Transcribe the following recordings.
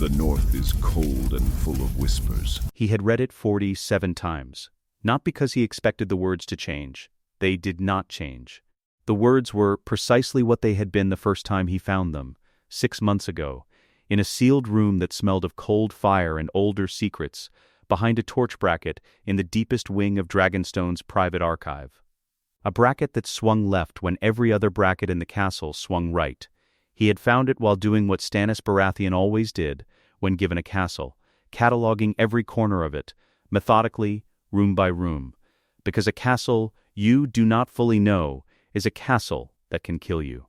The north is cold and full of whispers. He had read it 47 times. Not because he expected the words to change. They did not change. The words were precisely what they had been the first time he found them, 6 months ago, in a sealed room that smelled of cold fire and older secrets, behind a torch bracket in the deepest wing of Dragonstone's private archive. A bracket that swung left when every other bracket in the castle swung right. He had found it while doing what Stannis Baratheon always did when given a castle, cataloging every corner of it, methodically, room by room. Because a castle you do not fully know is a castle that can kill you.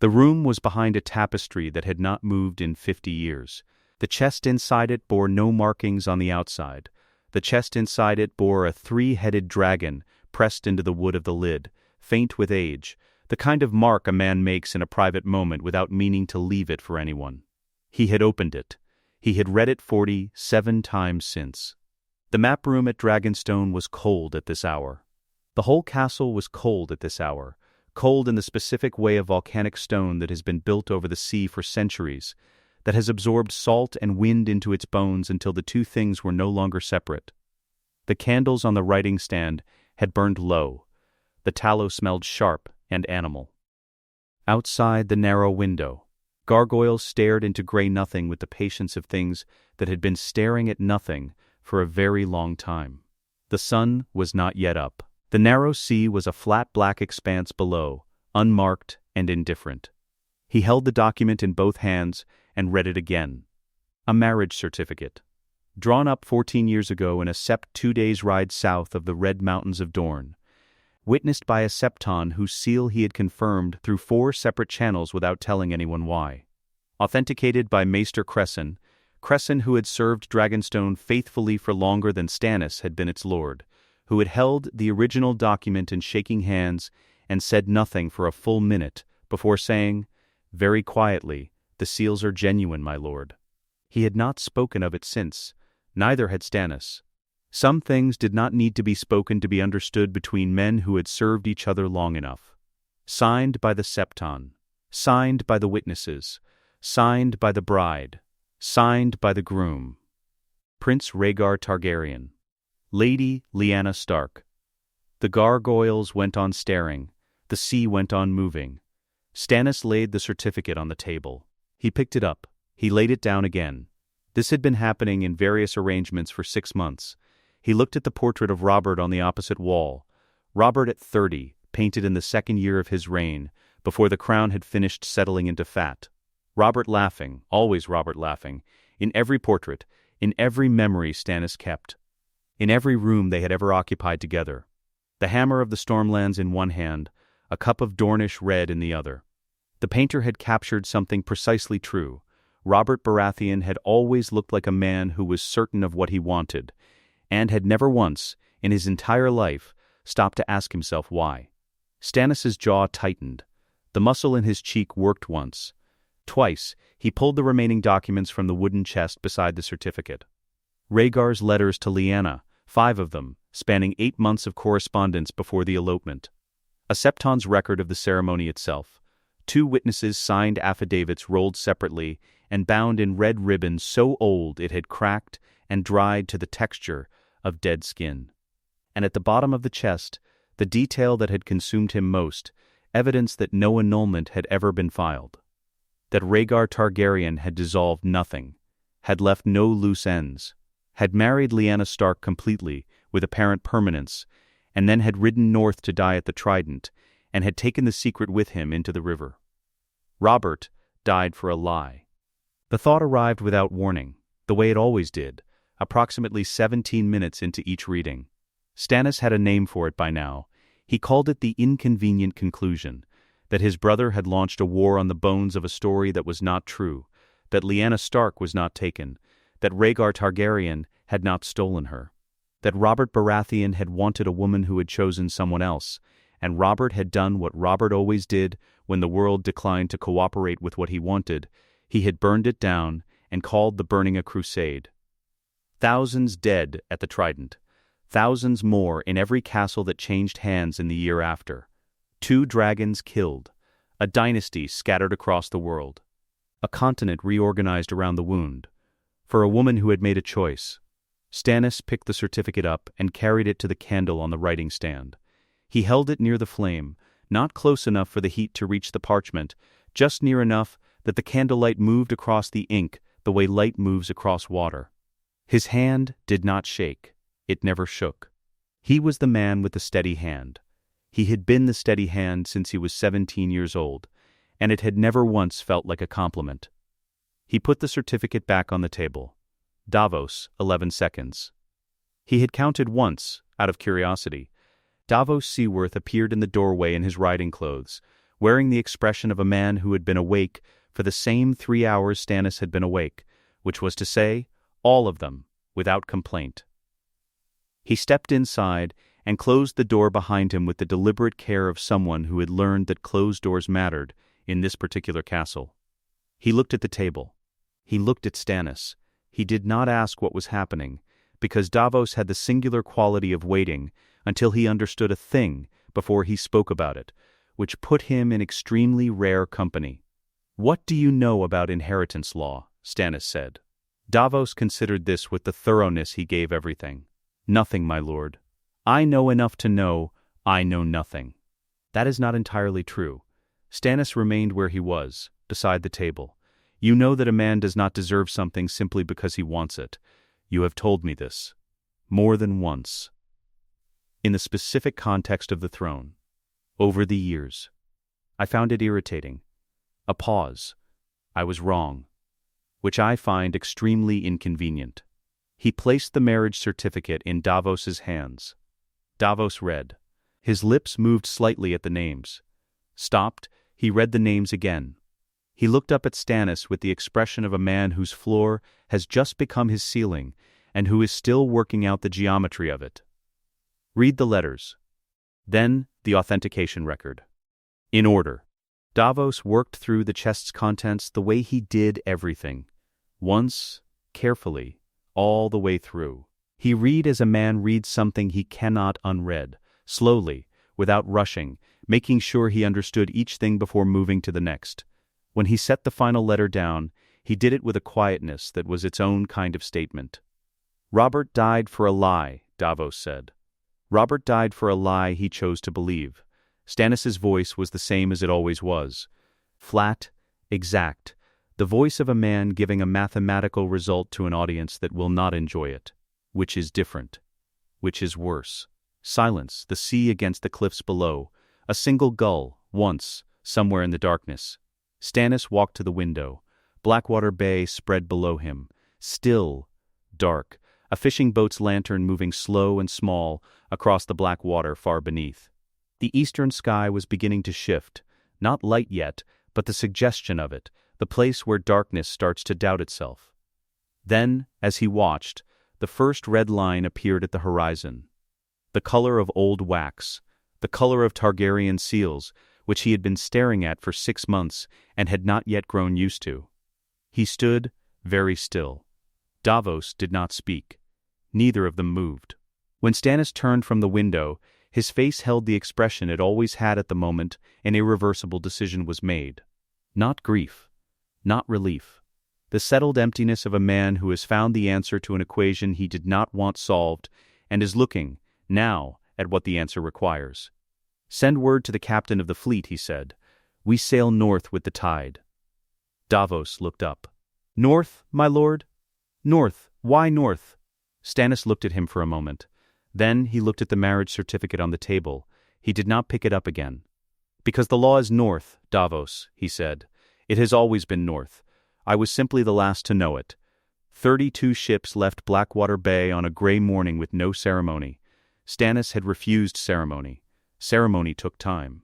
The room was behind a tapestry that had not moved in 50 years. The chest inside it bore no markings on the outside. The chest inside it bore a 3-headed dragon pressed into the wood of the lid, faint with age, the kind of mark a man makes in a private moment without meaning to leave it for anyone. He had opened it. He had read it 47 times since. The map room at Dragonstone was cold at this hour. The whole castle was cold at this hour, cold in the specific way of volcanic stone that has been built over the sea for centuries, that has absorbed salt and wind into its bones until the two things were no longer separate. The candles on the writing stand had burned low. The tallow smelled sharp and animal. Outside the narrow window, gargoyles stared into gray nothing with the patience of things that had been staring at nothing for a very long time. The sun was not yet up. The narrow sea was a flat black expanse below, unmarked and indifferent. He held the document in both hands and read it again. A marriage certificate. Drawn up 14 years ago in a sept 2 days' ride south of the Red Mountains of Dorne. Witnessed by a septon whose seal he had confirmed through 4 separate channels without telling anyone why. Authenticated by Maester Cresson, who had served Dragonstone faithfully for longer than Stannis had been its lord, who had held the original document in shaking hands and said nothing for a full minute before saying, very quietly, "The seals are genuine, my lord." He had not spoken of it since. Neither had Stannis. Some things did not need to be spoken to be understood between men who had served each other long enough. Signed by the septon. Signed by the witnesses. Signed by the bride. Signed by the groom. Prince Rhaegar Targaryen. Lady Lyanna Stark. The gargoyles went on staring. The sea went on moving. Stannis laid the certificate on the table. He picked it up. He laid it down again. This had been happening in various arrangements for 6 months. He looked at the portrait of Robert on the opposite wall. Robert at 30, painted in the 2nd year of his reign, before the crown had finished settling into fat. Robert laughing, always Robert laughing, in every portrait, in every memory Stannis kept. In every room they had ever occupied together. The hammer of the Stormlands in one hand, a cup of Dornish red in the other. The painter had captured something precisely true. Robert Baratheon had always looked like a man who was certain of what he wanted, and had never once, in his entire life, stopped to ask himself why. Stannis's jaw tightened. The muscle in his cheek worked once. Twice, he pulled the remaining documents from the wooden chest beside the certificate. Rhaegar's letters to Lyanna, 5 of them, spanning 8 months of correspondence before the elopement. A septon's record of the ceremony itself. 2 witnesses' signed affidavits rolled separately and bound in red ribbon so old it had cracked and dried to the texture of dead skin. And at the bottom of the chest, the detail that had consumed him most, evidence that no annulment had ever been filed. That Rhaegar Targaryen had dissolved nothing, had left no loose ends, had married Lyanna Stark completely, with apparent permanence, and then had ridden north to die at the Trident, and had taken the secret with him into the river. Robert died for a lie. The thought arrived without warning, the way it always did, approximately 17 minutes into each reading. Stannis had a name for it by now. He called it the inconvenient conclusion, that his brother had launched a war on the bones of a story that was not true, that Lyanna Stark was not taken, that Rhaegar Targaryen had not stolen her, that Robert Baratheon had wanted a woman who had chosen someone else, and Robert had done what Robert always did when the world declined to cooperate with what he wanted. He had burned it down and called the burning a crusade. Thousands dead at the Trident. Thousands more in every castle that changed hands in the year after. 2 dragons killed. A dynasty scattered across the world. A continent reorganized around the wound. For a woman who had made a choice. Stannis picked the certificate up and carried it to the candle on the writing stand. He held it near the flame, not close enough for the heat to reach the parchment, just near enough that the candlelight moved across the ink the way light moves across water. His hand did not shake. It never shook. He was the man with the steady hand. He had been the steady hand since he was 17 years old, and it had never once felt like a compliment. He put the certificate back on the table. Davos, 11 seconds. He had counted once, out of curiosity. Davos Seaworth appeared in the doorway in his riding clothes, wearing the expression of a man who had been awake for the same 3 hours Stannis had been awake, which was to say, all of them, without complaint. He stepped inside and closed the door behind him with the deliberate care of someone who had learned that closed doors mattered in this particular castle. He looked at the table. He looked at Stannis. He did not ask what was happening, because Davos had the singular quality of waiting until he understood a thing before he spoke about it, which put him in extremely rare company. "What do you know about inheritance law?" Stannis said. Davos considered this with the thoroughness he gave everything. "Nothing, my lord. I know enough to know I know nothing." "That is not entirely true." Stannis remained where he was, beside the table. "You know that a man does not deserve something simply because he wants it. You have told me this. More than once. In the specific context of the throne. Over the years. I found it irritating. A pause. I was wrong. Which I find extremely inconvenient." He placed the marriage certificate in Davos's hands. Davos read. His lips moved slightly at the names. Stopped, he read the names again. He looked up at Stannis with the expression of a man whose floor has just become his ceiling and who is still working out the geometry of it. "Read the letters." Then, the authentication record. In order. Davos worked through the chest's contents the way he did everything. Once, carefully, all the way through. He read as a man reads something he cannot unread, slowly, without rushing, making sure he understood each thing before moving to the next. When he set the final letter down, he did it with a quietness that was its own kind of statement. "Robert died for a lie," Davos said. Robert died for a lie he chose to believe. Stannis's voice was the same as it always was. Flat, exact, the voice of a man giving a mathematical result to an audience that will not enjoy it. Which is different. Which is worse. Silence, the sea against the cliffs below. A single gull, once, somewhere in the darkness. Stannis walked to the window. Blackwater Bay spread below him. Still, dark, a fishing boat's lantern moving slow and small across the black water far beneath. The eastern sky was beginning to shift, not light yet, but the suggestion of it, the place where darkness starts to doubt itself. Then, as he watched, the first red line appeared at the horizon. The color of old wax, the color of Targaryen seals, which he had been staring at for 6 months and had not yet grown used to. He stood, very still. Davos did not speak. Neither of them moved. When Stannis turned from the window, his face held the expression it always had at the moment an irreversible decision was made. Not grief. Not relief. The settled emptiness of a man who has found the answer to an equation he did not want solved and is looking, now, at what the answer requires. "Send word to the captain of the fleet," he said. "We sail north with the tide." Davos looked up. "North, my lord? North, why north?" Stannis looked at him for a moment. Then he looked at the marriage certificate on the table. He did not pick it up again. "Because the law is north, Davos," he said. "It has always been north. I was simply the last to know it. 32 ships left Blackwater Bay on a gray morning with no ceremony. Stannis had refused ceremony. Ceremony took time.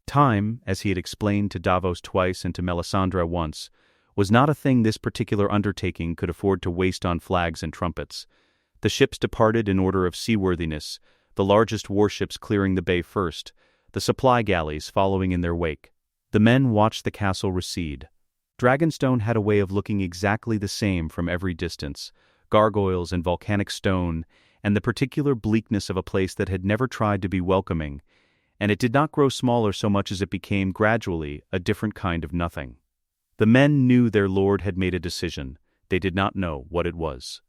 Time, as he had explained to Davos twice and to Melisandre once, was not a thing this particular undertaking could afford to waste on flags and trumpets. The ships departed in order of seaworthiness, the largest warships clearing the bay first, the supply galleys following in their wake. The men watched the castle recede. Dragonstone had a way of looking exactly the same from every distance, gargoyles and volcanic stone, and the particular bleakness of a place that had never tried to be welcoming, and it did not grow smaller so much as it became gradually a different kind of nothing. The men knew their lord had made a decision. They did not know what it was.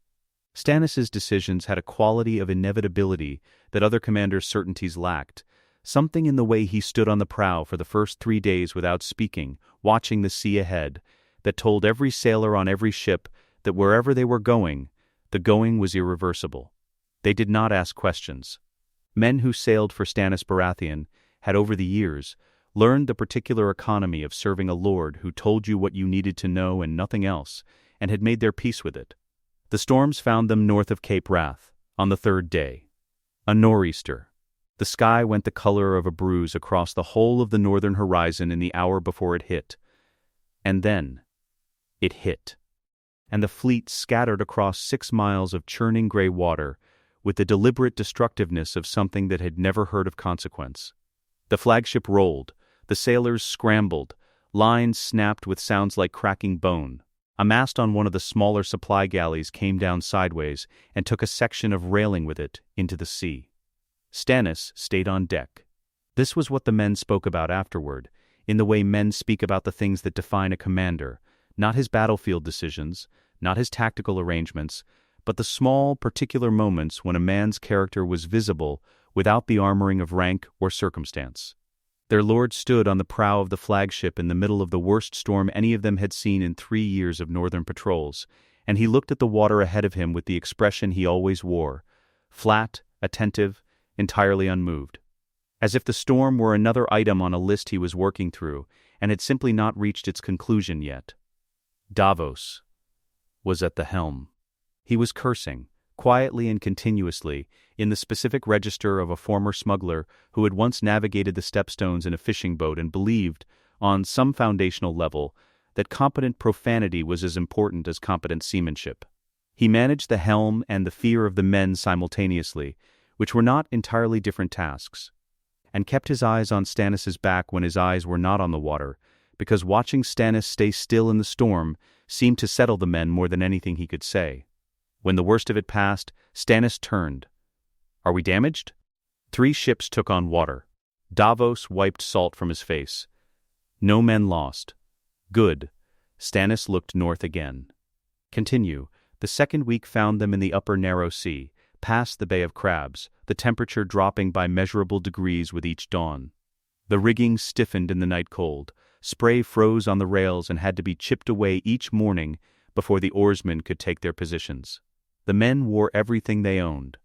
Stannis's decisions had a quality of inevitability that other commanders' certainties lacked, something in the way he stood on the prow for the first 3 days without speaking, watching the sea ahead, that told every sailor on every ship that wherever they were going, the going was irreversible. They did not ask questions. Men who sailed for Stannis Baratheon had over the years learned the particular economy of serving a lord who told you what you needed to know and nothing else, and had made their peace with it. The storms found them north of Cape Wrath, on the 3rd day. A nor'easter. The sky went the color of a bruise across the whole of the northern horizon in the hour before it hit. And then, it hit. And the fleet scattered across 6 miles of churning gray water with the deliberate destructiveness of something that had never heard of consequence. The flagship rolled, the sailors scrambled, lines snapped with sounds like cracking bone. A mast on one of the smaller supply galleys came down sideways and took a section of railing with it into the sea. Stannis stayed on deck. This was what the men spoke about afterward, in the way men speak about the things that define a commander, not his battlefield decisions, not his tactical arrangements, but the small, particular moments when a man's character was visible without the armoring of rank or circumstance. Their lord stood on the prow of the flagship in the middle of the worst storm any of them had seen in 3 years of northern patrols, and he looked at the water ahead of him with the expression he always wore, flat, attentive, entirely unmoved. As if the storm were another item on a list he was working through, and had simply not reached its conclusion yet. Davos was at the helm. He was cursing, quietly and continuously, in the specific register of a former smuggler who had once navigated the stepstones in a fishing boat and believed, on some foundational level, that competent profanity was as important as competent seamanship. He managed the helm and the fear of the men simultaneously, which were not entirely different tasks, and kept his eyes on Stannis's back when his eyes were not on the water, because watching Stannis stay still in the storm seemed to settle the men more than anything he could say. When the worst of it passed, Stannis turned. "Are we damaged?" 3 ships took on water. Davos wiped salt from his face. "No men lost." "Good." Stannis looked north again. Continue. The 2nd week found them in the upper narrow sea, past the Bay of Crabs, the temperature dropping by measurable degrees with each dawn. The rigging stiffened in the night cold. Spray froze on the rails and had to be chipped away each morning before the oarsmen could take their positions. The men wore everything they owned.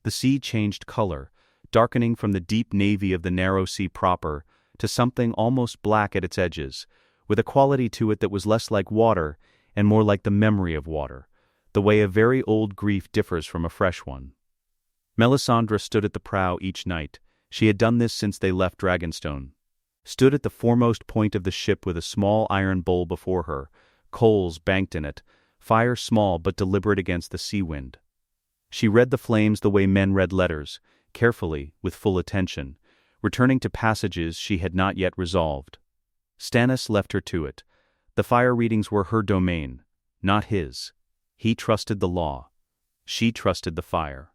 The sea changed color, darkening from the deep navy of the narrow sea proper to something almost black at its edges, with a quality to it that was less like water and more like the memory of water, the way a very old grief differs from a fresh one. Melisandre stood at the prow each night. She had done this since they left Dragonstone. Stood at the foremost point of the ship with a small iron bowl before her, coals banked in it, fire small but deliberate against the sea wind. She read the flames the way men read letters, carefully, with full attention, returning to passages she had not yet resolved. Stannis left her to it. The fire readings were her domain, not his. He trusted the law. She trusted the fire.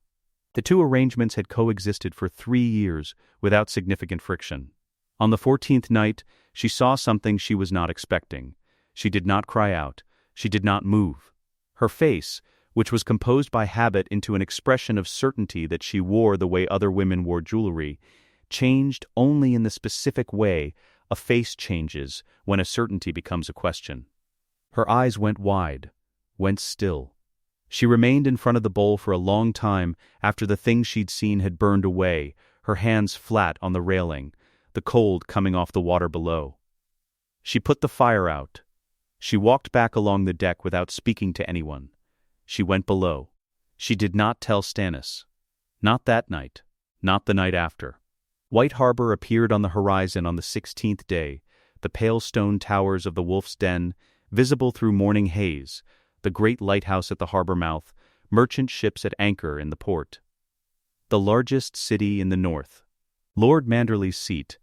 The 2 arrangements had coexisted for 3 years without significant friction. On the 14th night, she saw something she was not expecting. She did not cry out. She did not move. Her face, which was composed by habit into an expression of certainty that she wore the way other women wore jewelry, changed only in the specific way a face changes when a certainty becomes a question. Her eyes went wide, went still. She remained in front of the bowl for a long time after the things she'd seen had burned away, her hands flat on the railing, the cold coming off the water below. She put the fire out. She walked back along the deck without speaking to anyone. She went below. She did not tell Stannis. Not that night. Not the night after. White Harbor appeared on the horizon on the 16th day, the pale stone towers of the Wolf's Den, visible through morning haze, the great lighthouse at the harbor mouth, merchant ships at anchor in the port. The largest city in the north. Lord Manderley's seat,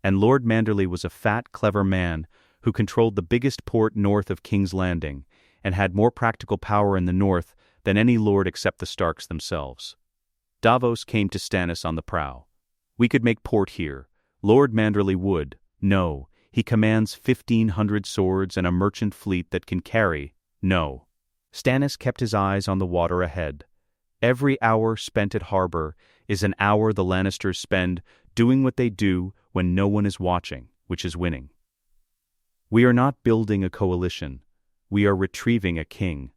and Lord Manderley was a fat, clever man who controlled the biggest port north of King's Landing, and had more practical power in the north than any lord except the Starks themselves. Davos came to Stannis on the prow. "We could make port here. Lord Manderley would. No, he commands 1,500 swords and a merchant fleet that can carry. No." Stannis kept his eyes on the water ahead. Every hour spent at harbor is an hour the Lannisters spend doing what they do when no one is watching, which is winning. We are not building a coalition. We are retrieving a king.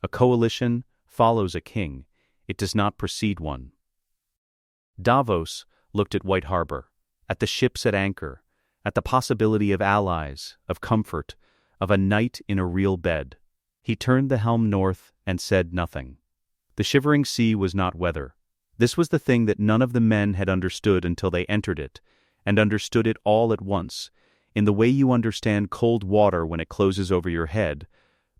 A coalition follows a king. It does not precede one. Davos looked at White Harbor, at the ships at anchor, at the possibility of allies, of comfort, of a night in a real bed. He turned the helm north and said nothing. The shivering sea was not weather. This was the thing that none of the men had understood until they entered it, and understood it all at once. In the way you understand cold water when it closes over your head,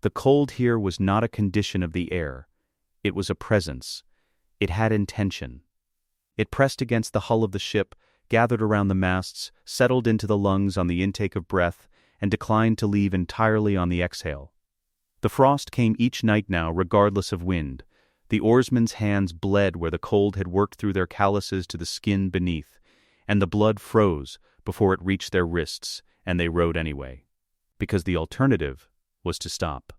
the cold here was not a condition of the air. It was a presence. It had intention. It pressed against the hull of the ship, gathered around the masts, settled into the lungs on the intake of breath, and declined to leave entirely on the exhale. The frost came each night now, regardless of wind. The oarsmen's hands bled where the cold had worked through their calluses to the skin beneath, and the blood froze before it reached their wrists, and they rowed anyway. Because the alternative was to stop.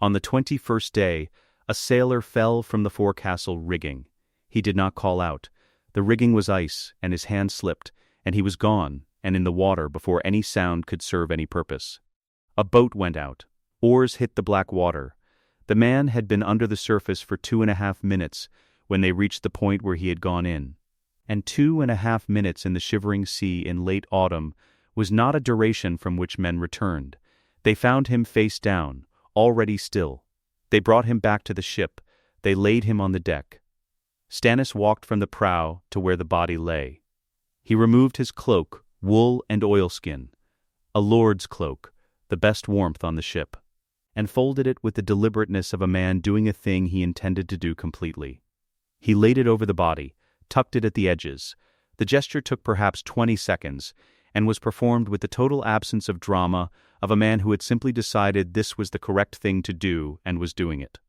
On the 21st day, a sailor fell from the forecastle rigging. He did not call out. The rigging was ice, and his hand slipped, and he was gone, and in the water before any sound could serve any purpose. A boat went out. Oars hit the black water. The man had been under the surface for 2.5 minutes when they reached the point where he had gone in. And 2.5 minutes in the shivering sea in late autumn was not a duration from which men returned. They found him face down, already still. They brought him back to the ship. They laid him on the deck. Stannis walked from the prow to where the body lay. He removed his cloak, wool and oilskin, a lord's cloak, the best warmth on the ship, and folded it with the deliberateness of a man doing a thing he intended to do completely. He laid it over the body, tucked it at the edges. The gesture took perhaps 20 seconds, and was performed with the total absence of drama of a man who had simply decided this was the correct thing to do and was doing it.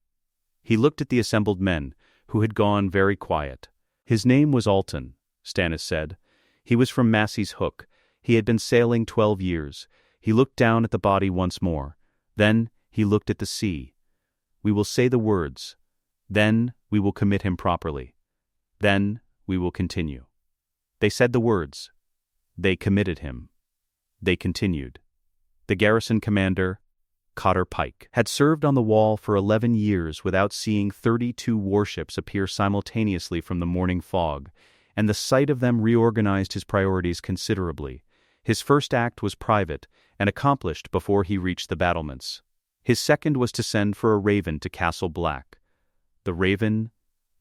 He looked at the assembled men, who had gone very quiet. His name was Alton, Stannis said. He was from Massey's Hook. He had been sailing 12 years. He looked down at the body once more. Then he looked at the sea. We will say the words. Then we will commit him properly. Then we will continue. They said the words. They committed him. They continued. The garrison commander, Cotter Pike, had served on the wall for 11 years without seeing 32 warships appear simultaneously from the morning fog, and the sight of them reorganized his priorities considerably. His first act was private and accomplished before he reached the battlements. His second was to send for a raven to Castle Black. The raven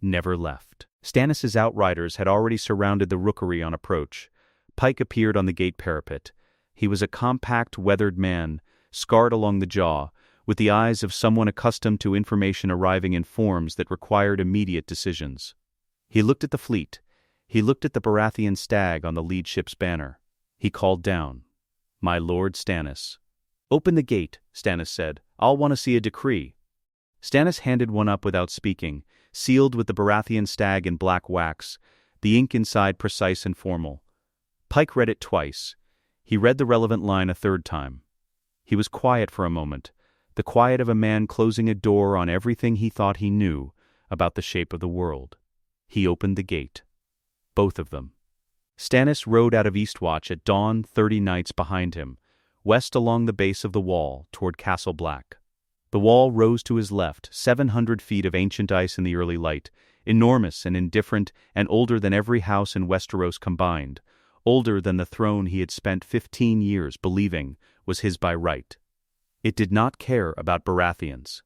never left. Stannis's outriders had already surrounded the rookery on approach. Pike appeared on the gate parapet. He was a compact, weathered man, scarred along the jaw, with the eyes of someone accustomed to information arriving in forms that required immediate decisions. He looked at the fleet. He looked at the Baratheon stag on the lead ship's banner. He called down, "My Lord Stannis." "Open the gate," Stannis said. "I'll want to see a decree." Stannis handed one up without speaking, sealed with the Baratheon stag in black wax, the ink inside precise and formal. Pike read it twice. He read the relevant line a third time. He was quiet for a moment, the quiet of a man closing a door on everything he thought he knew about the shape of the world. He opened the gate. Both of them. Stannis rode out of Eastwatch at dawn, 30 knights behind him, west along the base of the wall toward Castle Black. The wall rose to his left, 700 feet of ancient ice in the early light, enormous and indifferent and older than every house in Westeros combined, older than the throne he had spent 15 years believing was his by right. It did not care about Baratheons.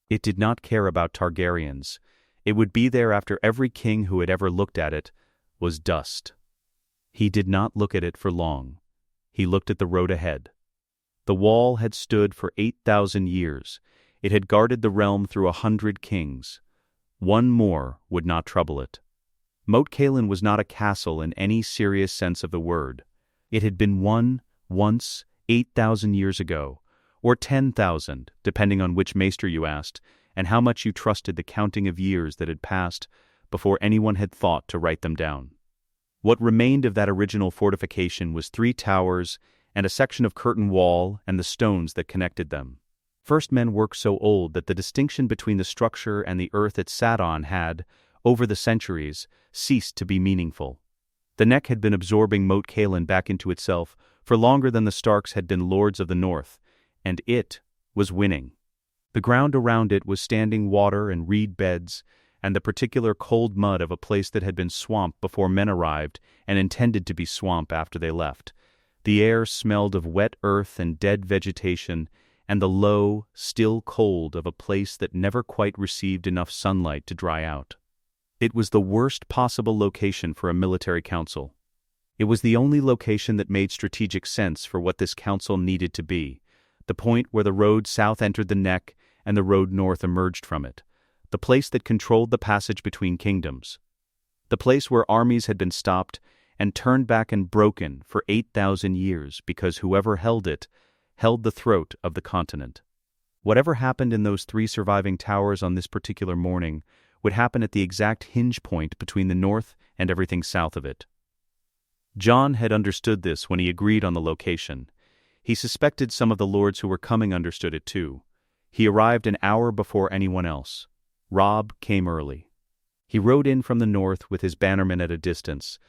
It did not care about Targaryens. It would be there after every king who had ever looked at it was dust. He did not look at it for long. He looked at the road ahead. The wall had stood for 8,000 years. It had guarded the realm through 100 kings. One more would not trouble it. Moat Cailin was not a castle in any serious sense of the word. It had been won once 8,000 years ago, or 10,000, depending on which maester you asked, and how much you trusted the counting of years that had passed before anyone had thought to write them down. What remained of that original fortification was 3 towers and a section of curtain wall and the stones that connected them. First men worked so old that the distinction between the structure and the earth it sat on had, over the centuries, ceased to be meaningful. The neck had been absorbing Moat Cailin back into itself for longer than the Starks had been lords of the north, and it was winning. The ground around it was standing water and reed beds, and the particular cold mud of a place that had been swamp before men arrived and intended to be swamp after they left. The air smelled of wet earth and dead vegetation, and the low, still cold of a place that never quite received enough sunlight to dry out. It was the worst possible location for a military council. It was the only location that made strategic sense for what this council needed to be, the point where the road south entered the neck and the road north emerged from it, the place that controlled the passage between kingdoms, the place where armies had been stopped and turned back and broken for 8,000 years because whoever held it held the throat of the continent. Whatever happened in those 3 surviving towers on this particular morning would happen at the exact hinge point between the north and everything south of it. Jon had understood this when he agreed on the location. He suspected some of the lords who were coming understood it too. He arrived an hour before anyone else. Robb came early. He rode in from the north with his bannermen at a distance,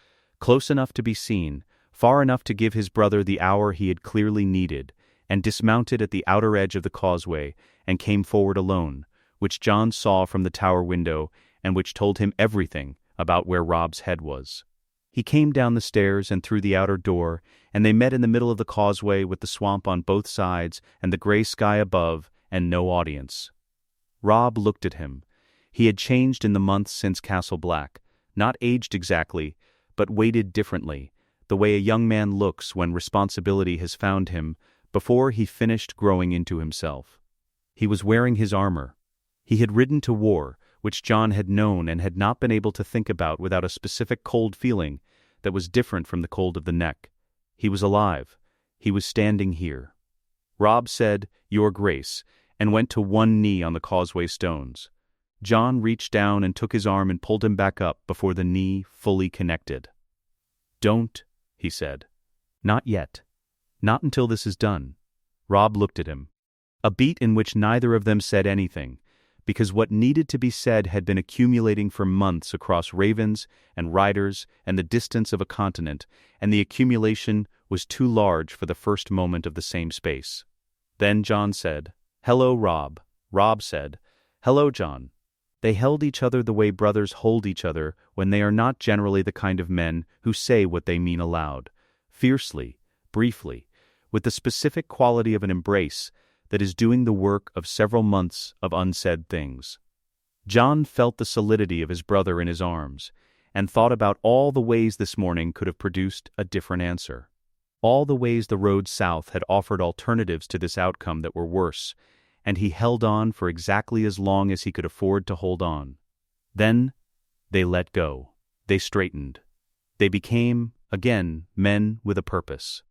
close enough to be seen, far enough to give his brother the hour he had clearly needed, and dismounted at the outer edge of the causeway and came forward alone, which Jon saw from the tower window and which told him everything about where Robb's head was. He came down the stairs and through the outer door, and they met in the middle of the causeway with the swamp on both sides and the gray sky above and no audience. Robb looked at him. He had changed in the months since Castle Black, not aged exactly, but weighted differently, the way a young man looks when responsibility has found him before he finished growing into himself. He was wearing his armor. He had ridden to war, which Jon had known and had not been able to think about without a specific cold feeling that was different from the cold of the neck. He was alive. He was standing here. Robb said, "Your Grace," and went to one knee on the causeway stones. Jon reached down and took his arm and pulled him back up before the knee fully connected. "Don't," he said. "Not yet. Not until this is done." Robb looked at him. A beat in which neither of them said anything, because what needed to be said had been accumulating for months across ravens and riders and the distance of a continent, and the accumulation was too large for the first moment of the same space. Then Jon said, "Hello, Robb." Robb said, "Hello, Jon." They held each other the way brothers hold each other when they are not generally the kind of men who say what they mean aloud, fiercely, briefly, with the specific quality of an embrace that is doing the work of several months of unsaid things. Jon felt the solidity of his brother in his arms, and thought about all the ways this morning could have produced a different answer. All the ways the road south had offered alternatives to this outcome that were worse, and he held on for exactly as long as he could afford to hold on. Then they let go. They straightened. They became, again, men with a purpose.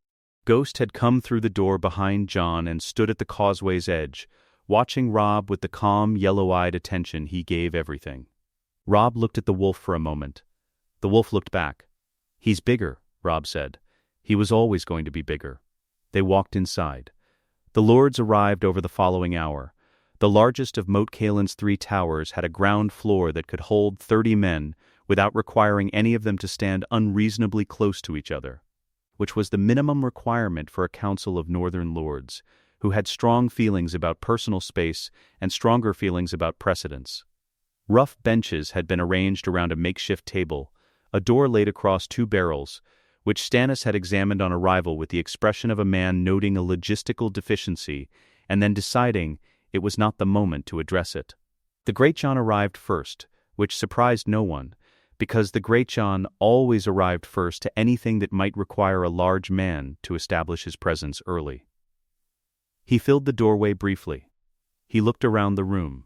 Ghost had come through the door behind Jon and stood at the causeway's edge, watching Robb with the calm, yellow-eyed attention he gave everything. Robb looked at the wolf for a moment. The wolf looked back. "He's bigger," Robb said. "He was always going to be bigger." They walked inside. The lords arrived over the following hour. The largest of Moat Cailin's 3 towers had a ground floor that could hold 30 men without requiring any of them to stand unreasonably close to each other, which was the minimum requirement for a council of northern lords, who had strong feelings about personal space and stronger feelings about precedence. Rough benches had been arranged around a makeshift table, a door laid across 2 barrels, which Stannis had examined on arrival with the expression of a man noting a logistical deficiency and then deciding it was not the moment to address it. The Great Jon arrived first, which surprised no one, because the Great Jon always arrived first to anything that might require a large man to establish his presence early. He filled the doorway briefly. He looked around the room.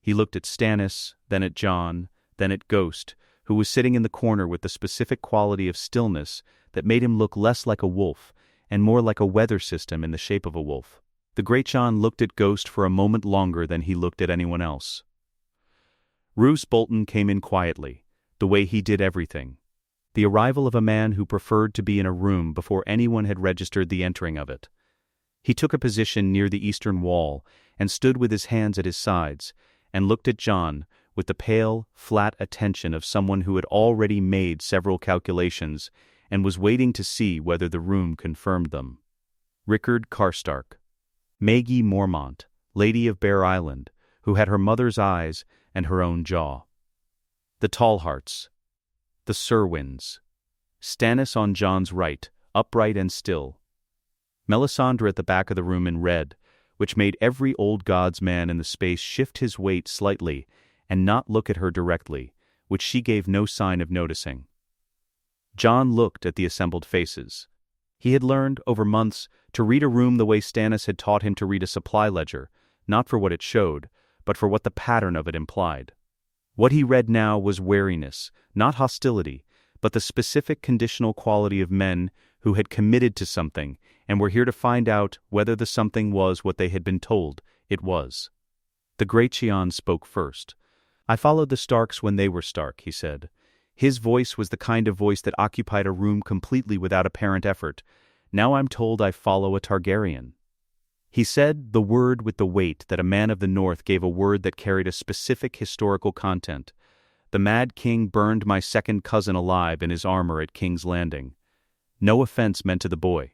He looked at Stannis, then at Jon, then at Ghost, who was sitting in the corner with the specific quality of stillness that made him look less like a wolf and more like a weather system in the shape of a wolf. The Great Jon looked at Ghost for a moment longer than he looked at anyone else. Roose Bolton came in quietly, the way he did everything. The arrival of a man who preferred to be in a room before anyone had registered the entering of it. He took a position near the eastern wall and stood with his hands at his sides, and looked at Jon with the pale, flat attention of someone who had already made several calculations and was waiting to see whether the room confirmed them. Rickard Karstark. Maggie Mormont, Lady of Bear Island, who had her mother's eyes and her own jaw. The Tallhearts. The Cerwyns. Stannis on Jon's right, upright and still. Melisandre at the back of the room in red, which made every old god's man in the space shift his weight slightly and not look at her directly, which she gave no sign of noticing. Jon looked at the assembled faces. He had learned, over months, to read a room the way Stannis had taught him to read a supply ledger, not for what it showed, but for what the pattern of it implied. What he read now was wariness, not hostility, but the specific conditional quality of men who had committed to something and were here to find out whether the something was what they had been told it was. The Great Jon spoke first. "I followed the Starks when they were Stark," he said. His voice was the kind of voice that occupied a room completely without apparent effort. "Now I'm told I follow a Targaryen." He said the word with the weight that a man of the North gave a word that carried a specific historical content. "The Mad King burned my second cousin alive in his armor at King's Landing." No offense meant to the boy.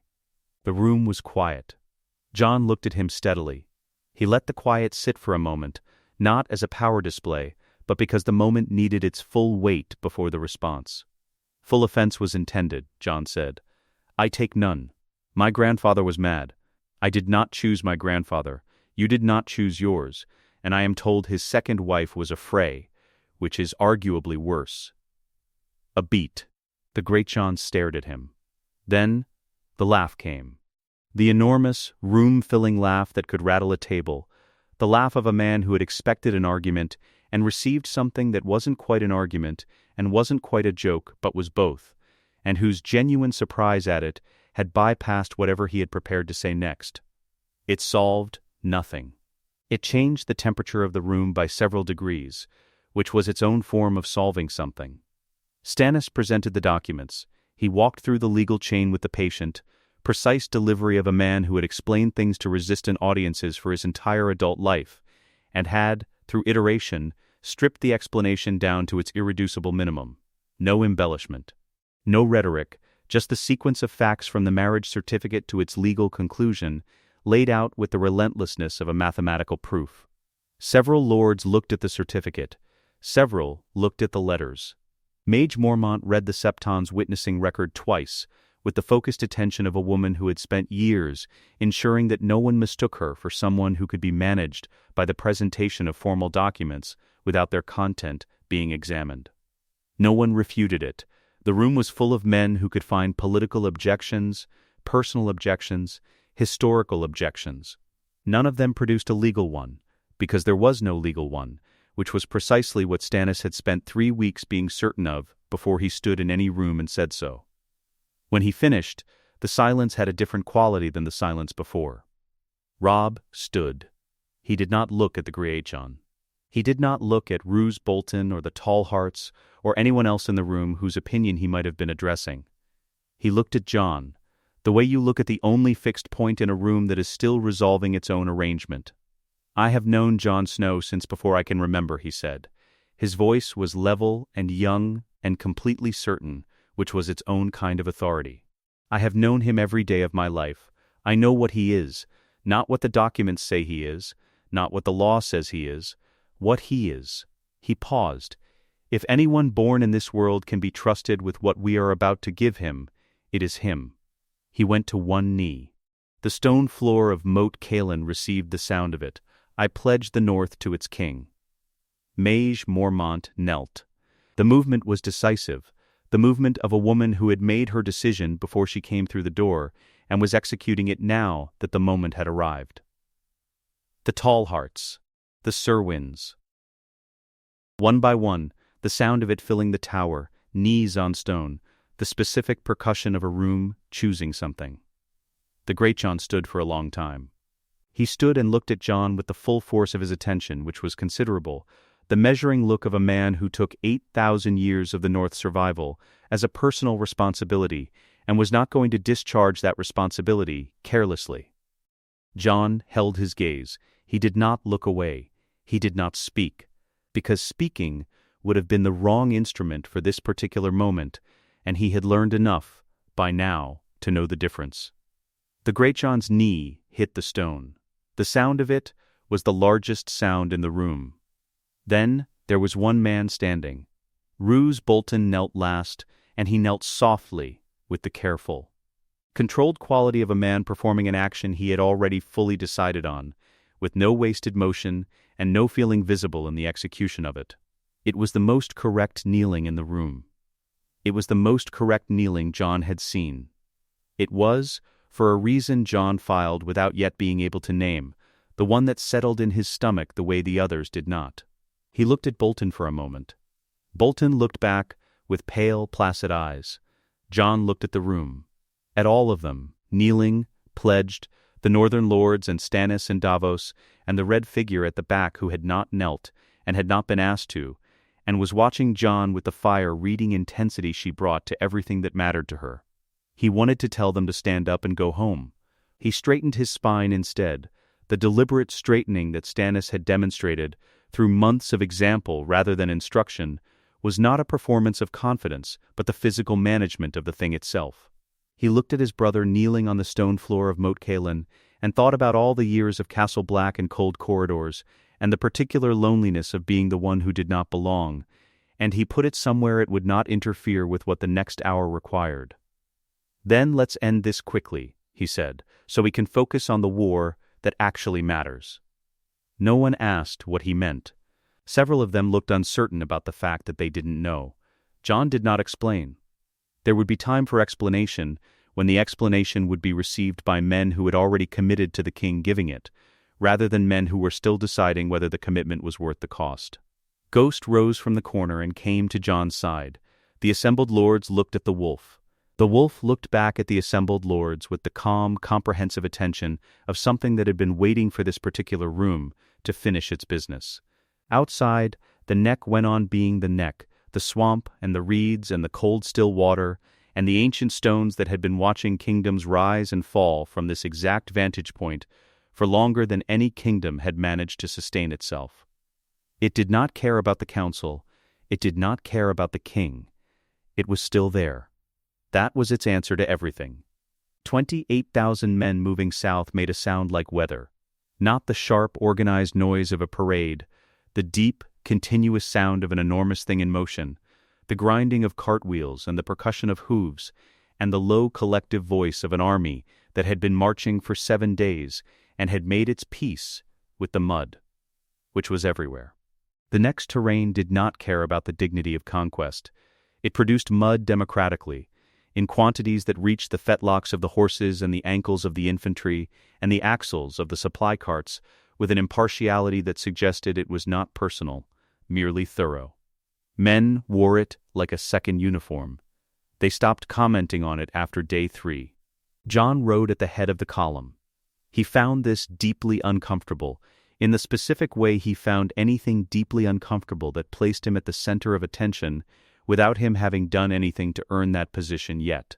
The room was quiet. Jon looked at him steadily. He let the quiet sit for a moment, not as a power display, but because the moment needed its full weight before the response. "Full offense was intended," Jon said. "I take none. My grandfather was mad. I did not choose my grandfather. You did not choose yours, and I am told his second wife was a Frey, which is arguably worse." A beat. The Great Jon stared at him. Then, the laugh came. The enormous, room-filling laugh that could rattle a table. The laugh of a man who had expected an argument and received something that wasn't quite an argument and wasn't quite a joke but was both, and whose genuine surprise at it had bypassed whatever he had prepared to say next. It solved nothing. It changed the temperature of the room by several degrees, which was its own form of solving something. Stannis presented the documents. He walked through the legal chain with the patient, precise delivery of a man who had explained things to resistant audiences for his entire adult life, and had, through iteration, stripped the explanation down to its irreducible minimum. No embellishment. No rhetoric, just the sequence of facts from the marriage certificate to its legal conclusion, laid out with the relentlessness of a mathematical proof. Several lords looked at the certificate. Several looked at the letters. Mage Mormont read the Septon's witnessing record twice, with the focused attention of a woman who had spent years ensuring that no one mistook her for someone who could be managed by the presentation of formal documents without their content being examined. No one refuted it. The room was full of men who could find political objections, personal objections, historical objections. None of them produced a legal one, because there was no legal one, which was precisely what Stannis had spent 3 weeks being certain of before he stood in any room and said so. When he finished, the silence had a different quality than the silence before. Robb stood. He did not look at the Great Jon. He did not look at Roose Bolton or the Tallhearts or anyone else in the room whose opinion he might have been addressing. He looked at Jon, the way you look at the only fixed point in a room that is still resolving its own arrangement. "I have known Jon Snow since before I can remember," he said. His voice was level and young and completely certain, which was its own kind of authority. "I have known him every day of my life. I know what he is, not what the documents say he is, not what the law says he is, what he is." He paused. "If anyone born in this world can be trusted with what we are about to give him, it is him." He went to one knee. The stone floor of Moat Cailin received the sound of it. "I pledge the North to its king." Mage Mormont knelt. The movement was decisive, the movement of a woman who had made her decision before she came through the door and was executing it now that the moment had arrived. The Tallhearts. The Cerwyns. One by one, the sound of it filling the tower, knees on stone, the specific percussion of a room choosing something. The Great Jon stood for a long time. He stood and looked at Jon with the full force of his attention, which was considerable, the measuring look of a man who took 8,000 years of the North's survival as a personal responsibility and was not going to discharge that responsibility carelessly. Jon held his gaze. He did not look away. He did not speak, because speaking would have been the wrong instrument for this particular moment, and he had learned enough, by now, to know the difference. The Great Jon's knee hit the stone. The sound of it was the largest sound in the room. Then there was one man standing. Roose Bolton knelt last, and he knelt softly, with the careful, controlled quality of a man performing an action he had already fully decided on, with no wasted motion and no feeling visible in the execution of it. It was the most correct kneeling in the room. It was the most correct kneeling Jon had seen. It was, for a reason Jon filed without yet being able to name, the one that settled in his stomach the way the others did not. He looked at Bolton for a moment. Bolton looked back with pale, placid eyes. Jon looked at the room. At all of them, kneeling, pledged, the Northern Lords and Stannis and Davos, and the red figure at the back who had not knelt, and had not been asked to, and was watching Jon with the fire reading intensity she brought to everything that mattered to her. He wanted to tell them to stand up and go home. He straightened his spine instead, the deliberate straightening that Stannis had demonstrated, through months of example rather than instruction, was not a performance of confidence, but the physical management of the thing itself. He looked at his brother kneeling on the stone floor of Moat Cailin, and thought about all the years of Castle Black and cold corridors, and the particular loneliness of being the one who did not belong, and he put it somewhere it would not interfere with what the next hour required. "Then let's end this quickly," he said, "so we can focus on the war that actually matters." No one asked what he meant. Several of them looked uncertain about the fact that they didn't know. Jon did not explain. There would be time for explanation when the explanation would be received by men who had already committed to the king giving it, rather than men who were still deciding whether the commitment was worth the cost. Ghost rose from the corner and came to Jon's side. The assembled lords looked at the wolf. The wolf looked back at the assembled lords with the calm, comprehensive attention of something that had been waiting for this particular room to finish its business. Outside, the neck went on being the neck, the swamp and the reeds and the cold still water, and the ancient stones that had been watching kingdoms rise and fall from this exact vantage point for longer than any kingdom had managed to sustain itself. It did not care about the council. It did not care about the king. It was still there. That was its answer to everything. 28,000 men moving south made a sound like weather. Not the sharp, organized noise of a parade, the deep, continuous sound of an enormous thing in motion, the grinding of cartwheels and the percussion of hooves, and the low collective voice of an army that had been marching for 7 days and had made its peace with the mud, which was everywhere. The next terrain did not care about the dignity of conquest. It produced mud democratically, in quantities that reached the fetlocks of the horses and the ankles of the infantry and the axles of the supply carts, with an impartiality that suggested it was not personal, merely thorough. Men wore it like a second uniform. They stopped commenting on it after day 3. Jon rode at the head of the column. He found this deeply uncomfortable, in the specific way he found anything deeply uncomfortable that placed him at the center of attention without him having done anything to earn that position yet.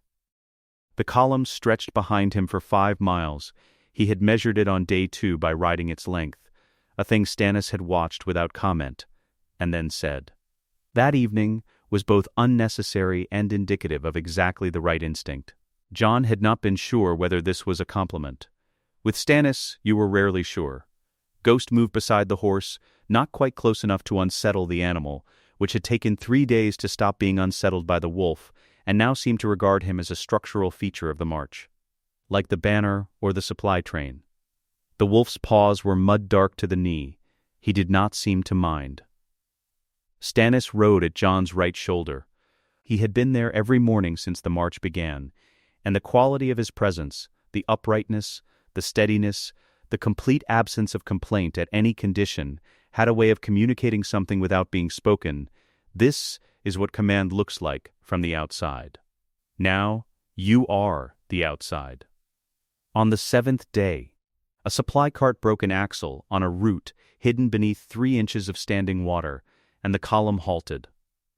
The column stretched behind him for 5 miles. He had measured it on day 2 by riding its length, a thing Stannis had watched without comment, and then said. That evening was both unnecessary and indicative of exactly the right instinct. Jon had not been sure whether this was a compliment. With Stannis, you were rarely sure. Ghost moved beside the horse, not quite close enough to unsettle the animal, which had taken 3 days to stop being unsettled by the wolf, and now seemed to regard him as a structural feature of the march. Like the banner or the supply train. The wolf's paws were mud-dark to the knee. He did not seem to mind. Stannis rode at Jon's right shoulder. He had been there every morning since the march began, and the quality of his presence, the uprightness, the steadiness, the complete absence of complaint at any condition, had a way of communicating something without being spoken. This is what command looks like from the outside. Now, you are the outside. On the 7th day, a supply cart broke an axle on a route hidden beneath 3 inches of standing water, and the column halted.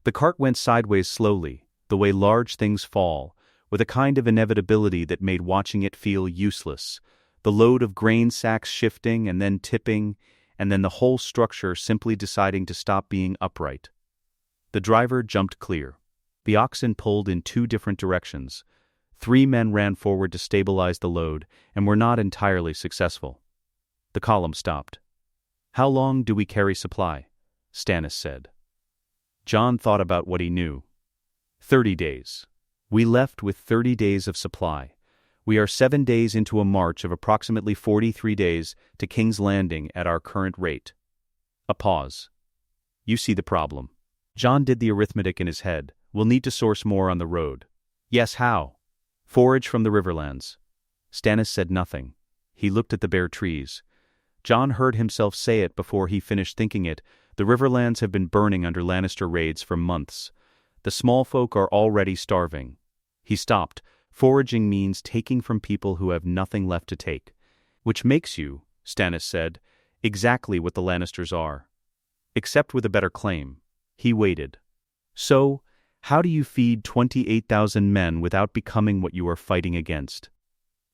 The cart went sideways slowly, the way large things fall, with a kind of inevitability that made watching it feel useless, the load of grain sacks shifting and then tipping, and then the whole structure simply deciding to stop being upright. The driver jumped clear. The oxen pulled in two different directions. 3 men ran forward to stabilize the load and were not entirely successful. The column stopped. "How long do we carry supply?" Stannis said. Jon thought about what he knew. 30 days. We left with 30 days of supply. We are 7 days into a march of approximately 43 days to King's Landing at our current rate. A pause. You see the problem. Jon did the arithmetic in his head. We'll need to source more on the road. Yes, how? Forage from the Riverlands. Stannis said nothing. He looked at the bare trees. Jon heard himself say it before he finished thinking it. The Riverlands have been burning under Lannister raids for months. The small folk are already starving. He stopped. Foraging means taking from people who have nothing left to take. Which makes you, Stannis said, exactly what the Lannisters are. Except with a better claim. He waited. So, how do you feed 28,000 men without becoming what you are fighting against?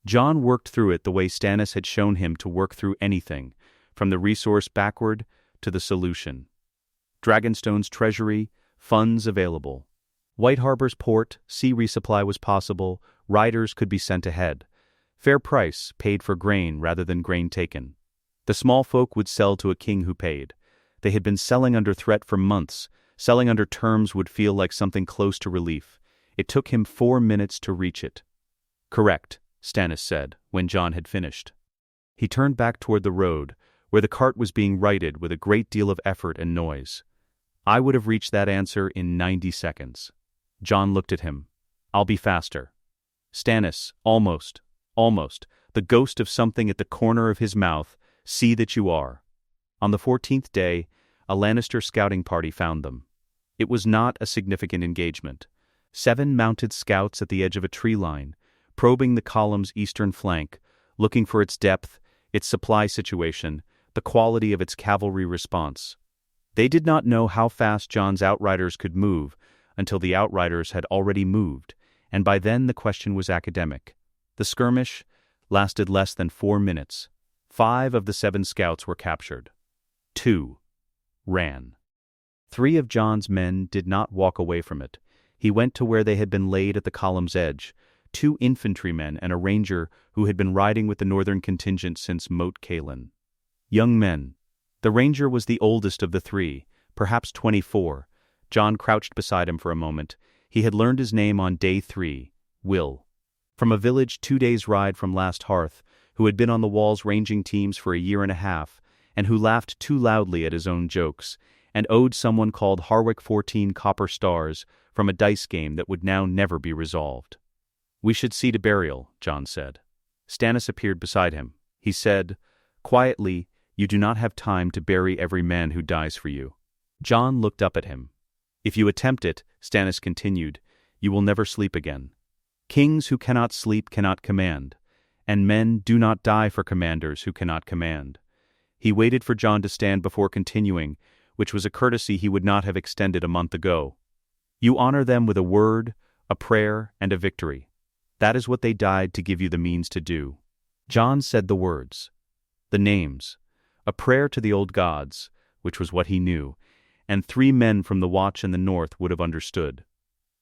Jon worked through it the way Stannis had shown him to work through anything, from the resource backward to the solution. Dragonstone's treasury, funds available. White Harbor's port, sea resupply was possible, riders could be sent ahead. Fair price, paid for grain rather than grain taken. The small folk would sell to a king who paid. They had been selling under threat for months. Selling under terms would feel like something close to relief. It took him 4 minutes to reach it. Correct, Stannis said, when Jon had finished. He turned back toward the road, where the cart was being righted with a great deal of effort and noise. I would have reached that answer in 90 seconds. Jon looked at him. I'll be faster. Stannis, almost, the ghost of something at the corner of his mouth, see that you are. On the 14th day, a Lannister scouting party found them. It was not a significant engagement. 7 mounted scouts at the edge of a tree line, probing the column's eastern flank, looking for its depth, its supply situation, the quality of its cavalry response. They did not know how fast Jon's outriders could move until the outriders had already moved, and by then the question was academic. The skirmish lasted less than 4 minutes. 5 of the 7 scouts were captured. 2 ran. 3 of Jon's men did not walk away from it. He went to where they had been laid at the column's edge, 2 infantrymen and a ranger who had been riding with the northern contingent since Moat Cailin. Young men. The ranger was the oldest of the 3, perhaps 24. Jon crouched beside him for a moment. He had learned his name on day 3, Will. From a village 2 days' ride from Last Hearth, who had been on the walls ranging teams for a year and a half, and who laughed too loudly at his own jokes, and owed someone called Harwick 14 copper stars from a dice game that would now never be resolved. We should see to burial, Jon said. Stannis appeared beside him. He said, quietly, you do not have time to bury every man who dies for you. Jon looked up at him. If you attempt it, Stannis continued, you will never sleep again. Kings who cannot sleep cannot command, and men do not die for commanders who cannot command. He waited for Jon to stand before continuing, which was a courtesy he would not have extended a month ago. You honor them with a word, a prayer, and a victory. That is what they died to give you the means to do. Jon said the words, the names, a prayer to the old gods, which was what he knew, and 3 men from the watch in the north would have understood.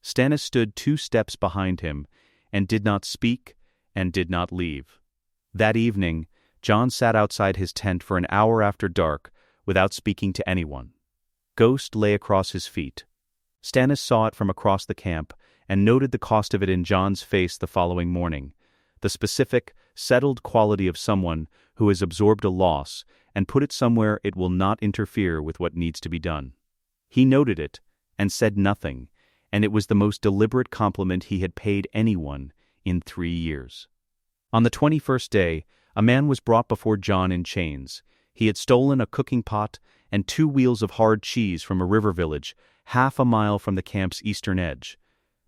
Stannis stood 2 steps behind him, and did not speak, and did not leave. That evening, Jon sat outside his tent for an hour after dark, without speaking to anyone. Ghost lay across his feet. Stannis saw it from across the camp, and noted the cost of it in Jon's face the following morning, the specific, settled quality of someone who has absorbed a loss and put it somewhere it will not interfere with what needs to be done. He noted it, and said nothing, and it was the most deliberate compliment he had paid anyone in 3 years. On the 21st day, a man was brought before Jon in chains. He had stolen a cooking pot and 2 wheels of hard cheese from a river village, half a mile from the camp's eastern edge.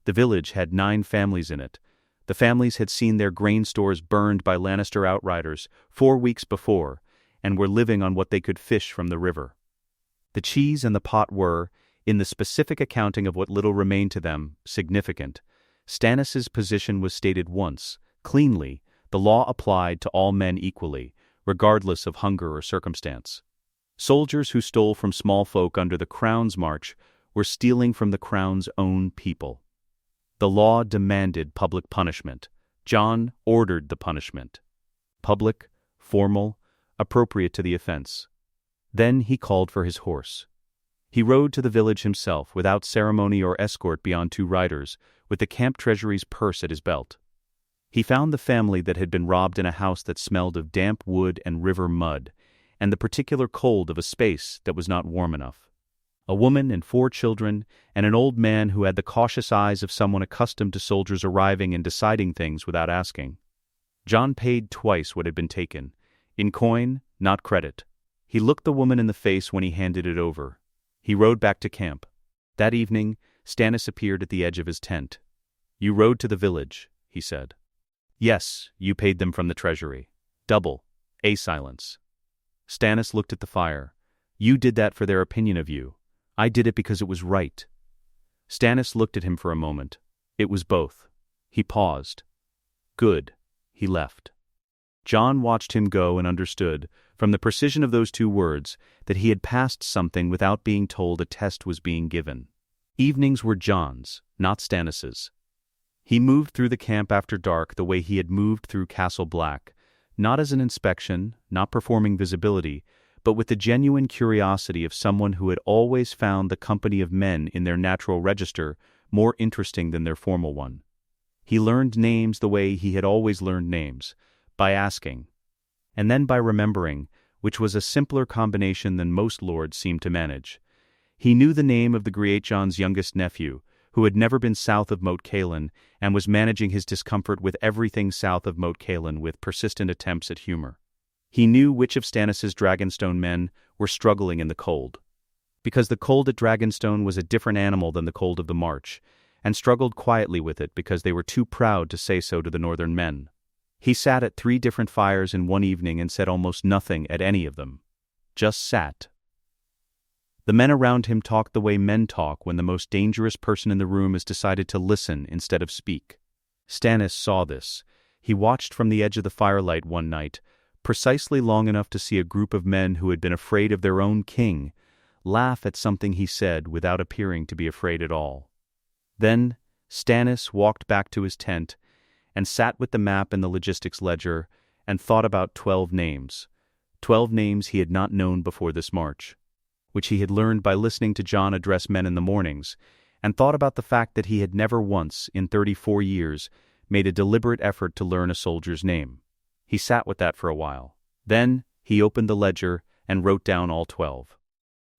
The village had 9 families in it. The families had seen their grain stores burned by Lannister outriders 4 weeks before, and were living on what they could fish from the river. The cheese and the pot were, in the specific accounting of what little remained to them, significant. Stannis's position was stated once, cleanly, The law applied to all men equally, regardless of hunger or circumstance. Soldiers who stole from small folk under the crown's march were stealing from the crown's own people. The law demanded public punishment. Jon ordered the punishment. Public, formal, appropriate to the offense. Then he called for his horse. He rode to the village himself, without ceremony or escort beyond 2 riders, with the camp treasury's purse at his belt. He found the family that had been robbed in a house that smelled of damp wood and river mud, and the particular cold of a space that was not warm enough. A woman and 4 children, and an old man who had the cautious eyes of someone accustomed to soldiers arriving and deciding things without asking. Jon paid twice what had been taken, in coin, not credit. He looked the woman in the face when he handed it over. He rode back to camp. That evening, Stannis appeared at the edge of his tent. "You rode to the village," he said. "Yes, you paid them from the treasury. Double." A silence. Stannis looked at the fire. "You did that for their opinion of you. I did it because it was right." Stannis looked at him for a moment. It was both. He paused. "Good." He left. Jon watched him go and understood, from the precision of those 2 words, that he had passed something without being told a test was being given. Evenings were Jon's, not Stannis's. He moved through the camp after dark the way he had moved through Castle Black, not as an inspection, not performing visibility, but with the genuine curiosity of someone who had always found the company of men in their natural register more interesting than their formal one. He learned names the way he had always learned names, by asking, and then by remembering, which was a simpler combination than most lords seemed to manage. He knew the name of the Greatjon's youngest nephew, who had never been south of Moat Cailin and was managing his discomfort with everything south of Moat Cailin with persistent attempts at humor. He knew which of Stannis's Dragonstone men were struggling in the cold, because the cold at Dragonstone was a different animal than the cold of the March, and struggled quietly with it because they were too proud to say so to the northern men. He sat at 3 different fires in one evening and said almost nothing at any of them. Just sat. The men around him talked the way men talk when the most dangerous person in the room has decided to listen instead of speak. Stannis saw this. He watched from the edge of the firelight one night, precisely long enough to see a group of men who had been afraid of their own king laugh at something he said without appearing to be afraid at all. Then Stannis walked back to his tent and sat with the map and the logistics ledger and thought about 12 names. 12 names he had not known before this march, which he had learned by listening to Jon address men in the mornings, and thought about the fact that he had never once, in 34 years, made a deliberate effort to learn a soldier's name. He sat with that for a while. Then he opened the ledger and wrote down all 12.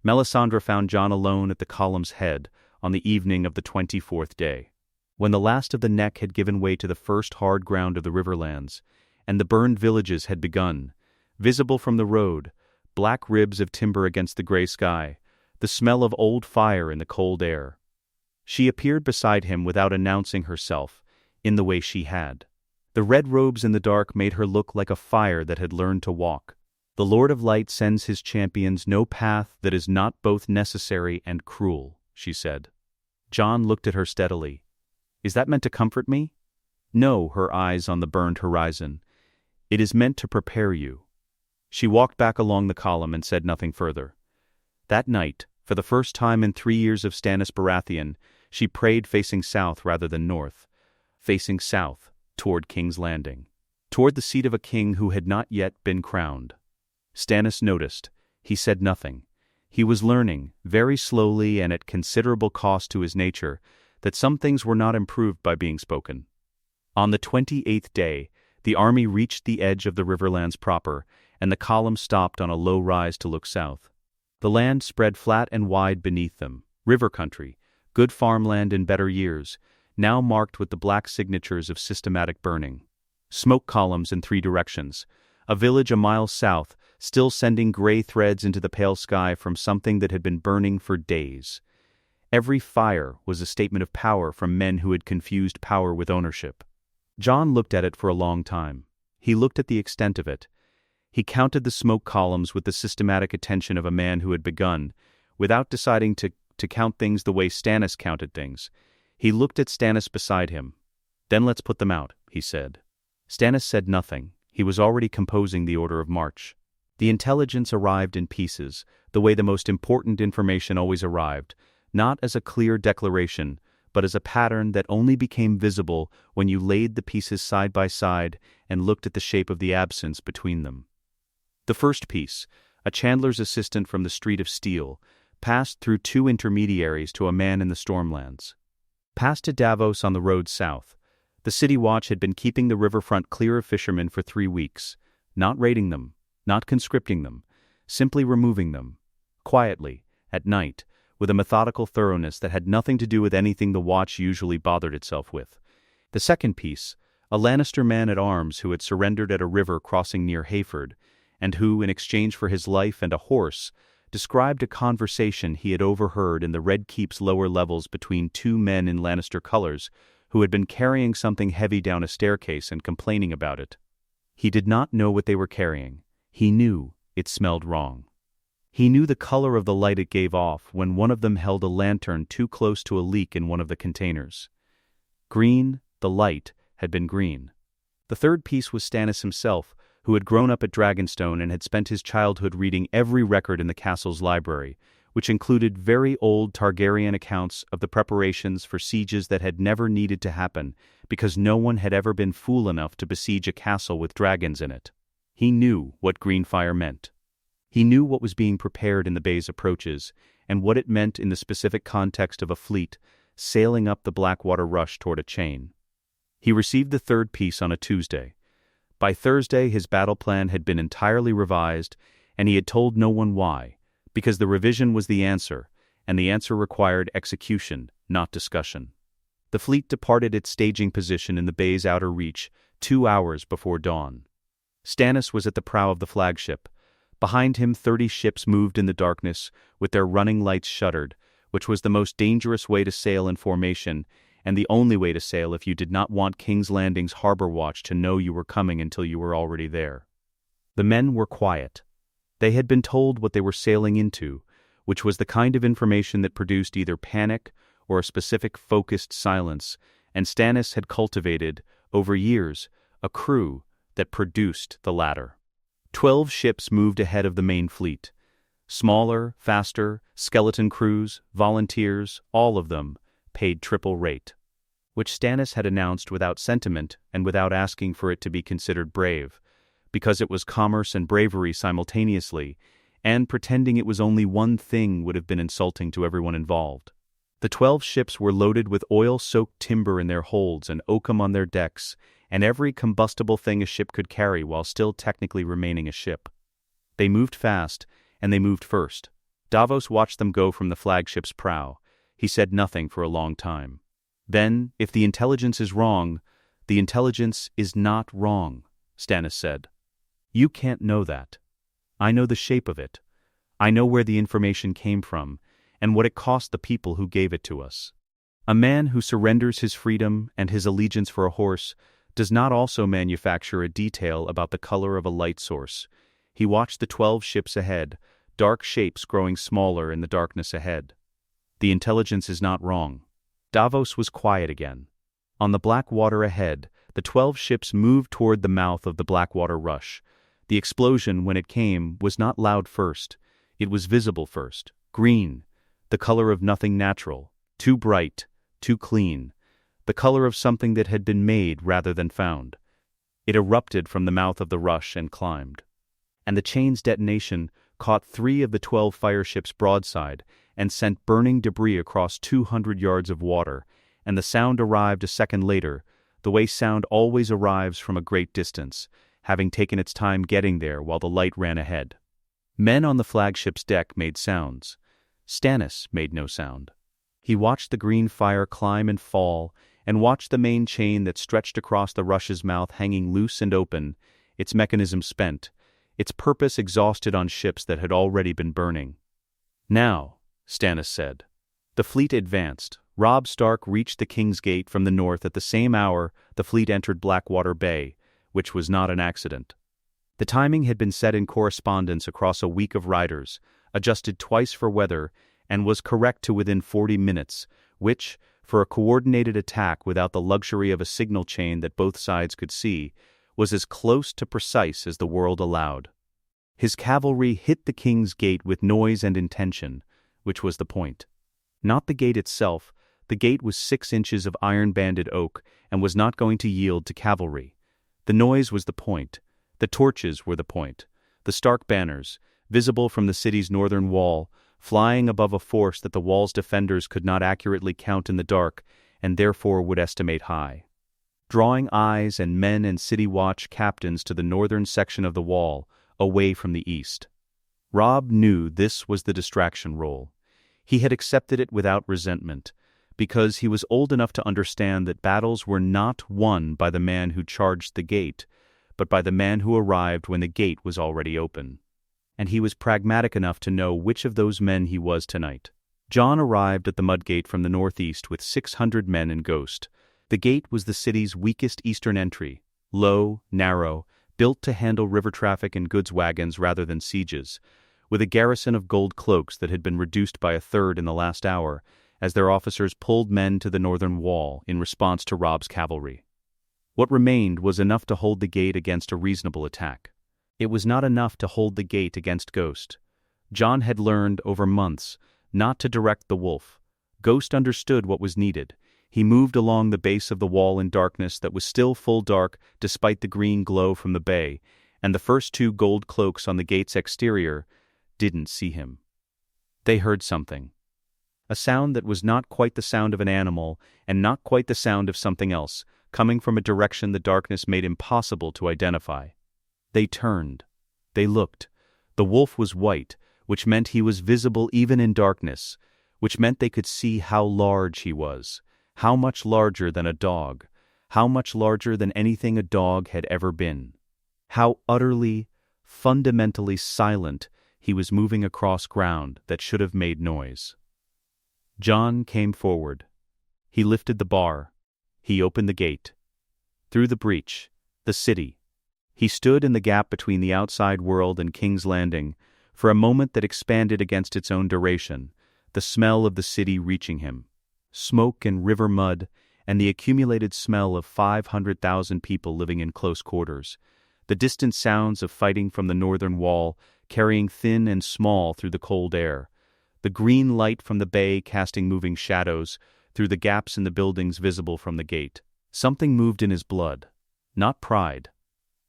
Melisandre found Jon alone at the column's head on the evening of the 24th day, when the last of the neck had given way to the first hard ground of the Riverlands, and the burned villages had begun, visible from the road, black ribs of timber against the gray sky, the smell of old fire in the cold air. She appeared beside him without announcing herself, in the way she had. The red robes in the dark made her look like a fire that had learned to walk. The Lord of Light sends his champions no path that is not both necessary and cruel, she said. Jon looked at her steadily. Is that meant to comfort me? No, her eyes on the burned horizon. It is meant to prepare you. She walked back along the column and said nothing further. That night, for the first time in 3 years of Stannis Baratheon, she prayed facing south rather than north. Facing south, toward King's Landing. Toward the seat of a king who had not yet been crowned. Stannis noticed. He said nothing. He was learning, very slowly and at considerable cost to his nature, that some things were not improved by being spoken. On the 28th day, the army reached the edge of the Riverlands proper, and the column stopped on a low rise to look south. The land spread flat and wide beneath them, river country, good farmland in better years, now marked with the black signatures of systematic burning. Smoke columns in 3 directions, a village a mile south, still sending gray threads into the pale sky from something that had been burning for days. Every fire was a statement of power from men who had confused power with ownership. Jon looked at it for a long time. He looked at the extent of it. He counted the smoke columns with the systematic attention of a man who had begun, without deciding to count things the way Stannis counted things. He looked at Stannis beside him. Then let's put them out, he said. Stannis said nothing. He was already composing the order of march. The intelligence arrived in pieces, the way the most important information always arrived, not as a clear declaration, but as a pattern that only became visible when you laid the pieces side by side and looked at the shape of the absence between them. The first piece, a chandler's assistant from the Street of Steel, passed through 2 intermediaries to a man in the Stormlands. Past to Davos on the road south. The City Watch had been keeping the riverfront clear of fishermen for 3 weeks, not raiding them, not conscripting them, simply removing them, quietly, at night, with a methodical thoroughness that had nothing to do with anything the Watch usually bothered itself with. The second piece, a Lannister man-at-arms who had surrendered at a river crossing near Hayford, and who, in exchange for his life and a horse, described a conversation he had overheard in the Red Keep's lower levels between 2 men in Lannister colors who had been carrying something heavy down a staircase and complaining about it. He did not know what they were carrying. He knew it smelled wrong. He knew the color of the light it gave off when one of them held a lantern too close to a leak in one of the containers. Green, the light, had been green. The third piece was Stannis himself, who had grown up at Dragonstone and had spent his childhood reading every record in the castle's library, which included very old Targaryen accounts of the preparations for sieges that had never needed to happen because no one had ever been fool enough to besiege a castle with dragons in it. He knew what green fire meant. He knew what was being prepared in the bay's approaches, and what it meant in the specific context of a fleet sailing up the Blackwater Rush toward a chain. He received the third piece on a Tuesday. By Thursday his battle plan had been entirely revised, and he had told no one why, because the revision was the answer, and the answer required execution, not discussion. The fleet departed its staging position in the bay's outer reach 2 hours before dawn. Stannis was at the prow of the flagship. Behind him 30 ships moved in the darkness, with their running lights shuttered, which was the most dangerous way to sail in formation, and the only way to sail if you did not want King's Landing's harbor watch to know you were coming until you were already there. The men were quiet. They had been told what they were sailing into, which was the kind of information that produced either panic or a specific focused silence, and Stannis had cultivated, over years, a crew that produced the latter. 12 ships moved ahead of the main fleet. Smaller, faster, skeleton crews, volunteers, all of them, paid triple rate. Which Stannis had announced without sentiment and without asking for it to be considered brave, because it was commerce and bravery simultaneously, and pretending it was only one thing would have been insulting to everyone involved. The 12 ships were loaded with oil-soaked timber in their holds and oakum on their decks, and every combustible thing a ship could carry while still technically remaining a ship. They moved fast, and they moved first. Davos watched them go from the flagship's prow. He said nothing for a long time. Then, if the intelligence is wrong, the intelligence is not wrong, Stannis said. You can't know that. I know the shape of it. I know where the information came from, and what it cost the people who gave it to us. A man who surrenders his freedom and his allegiance for a horse does not also manufacture a detail about the color of a light source. He watched the 12 ships ahead, dark shapes growing smaller in the darkness ahead. The intelligence is not wrong. Davos was quiet again. On the Blackwater ahead, the 12 ships moved toward the mouth of the Blackwater Rush. The explosion, when it came, was not loud first. It was visible first. Green, the color of nothing natural, too bright, too clean, the color of something that had been made rather than found. It erupted from the mouth of the rush and climbed. And the chain's detonation caught 3 of the 12 fireships broadside and sent burning debris across 200 yards of water, and the sound arrived a second later, the way sound always arrives from a great distance, having taken its time getting there while the light ran ahead. Men on the flagship's deck made sounds. Stannis made no sound. He watched the green fire climb and fall, and watched the main chain that stretched across the rush's mouth hanging loose and open, its mechanism spent, its purpose exhausted on ships that had already been burning. Now, Stannis said. The fleet advanced. Robb Stark reached the King's Gate from the north at the same hour the fleet entered Blackwater Bay, which was not an accident. The timing had been set in correspondence across a week of riders, adjusted twice for weather, and was correct to within 40 minutes, which, for a coordinated attack without the luxury of a signal chain that both sides could see, was as close to precise as the world allowed. His cavalry hit the king's gate with noise and intention, which was the point. Not the gate itself. The gate was 6 inches of iron-banded oak and was not going to yield to cavalry. The noise was the point. The torches were the point. The stark banners, visible from the city's northern wall, flying above a force that the wall's defenders could not accurately count in the dark and therefore would estimate high. Drawing eyes and men and city watch captains to the northern section of the wall, away from the east. Robb knew this was the distraction role. He had accepted it without resentment, because he was old enough to understand that battles were not won by the man who charged the gate, but by the man who arrived when the gate was already open. And he was pragmatic enough to know which of those men he was tonight. Jon arrived at the Mudgate from the northeast with 600 men and Ghost. The gate was the city's weakest eastern entry, low, narrow, built to handle river traffic and goods wagons rather than sieges, with a garrison of gold cloaks that had been reduced by 1/3 in the last hour, as their officers pulled men to the northern wall in response to Robb's cavalry. What remained was enough to hold the gate against a reasonable attack. It was not enough to hold the gate against Ghost. Jon had learned over months not to direct the wolf. Ghost understood what was needed. He moved along the base of the wall in darkness that was still full dark despite the green glow from the bay, and the first 2 gold cloaks on the gate's exterior didn't see him. They heard something. A sound that was not quite the sound of an animal and not quite the sound of something else, coming from a direction the darkness made impossible to identify. They turned. They looked. The wolf was white, which meant he was visible even in darkness, which meant they could see how large he was, how much larger than a dog, how much larger than anything a dog had ever been, how utterly, fundamentally silent he was moving across ground that should have made noise. Jon came forward. He lifted the bar. He opened the gate. Through the breach, the city. He stood in the gap between the outside world and King's Landing for a moment that expanded against its own duration, the smell of the city reaching him. Smoke and river mud, and the accumulated smell of 500,000 people living in close quarters. The distant sounds of fighting from the northern wall, carrying thin and small through the cold air. The green light from the bay casting moving shadows through the gaps in the buildings visible from the gate. Something moved in his blood. Not pride.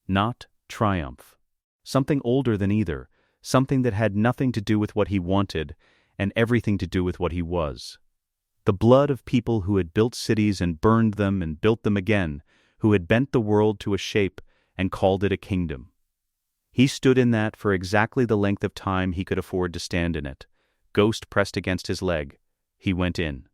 Not triumph. Something older than either. Something that had nothing to do with what he wanted and everything to do with what he was. The blood of people who had built cities and burned them and built them again, who had bent the world to a shape and called it a kingdom. He stood in that for exactly the length of time he could afford to stand in it. Ghost pressed against his leg. He went in.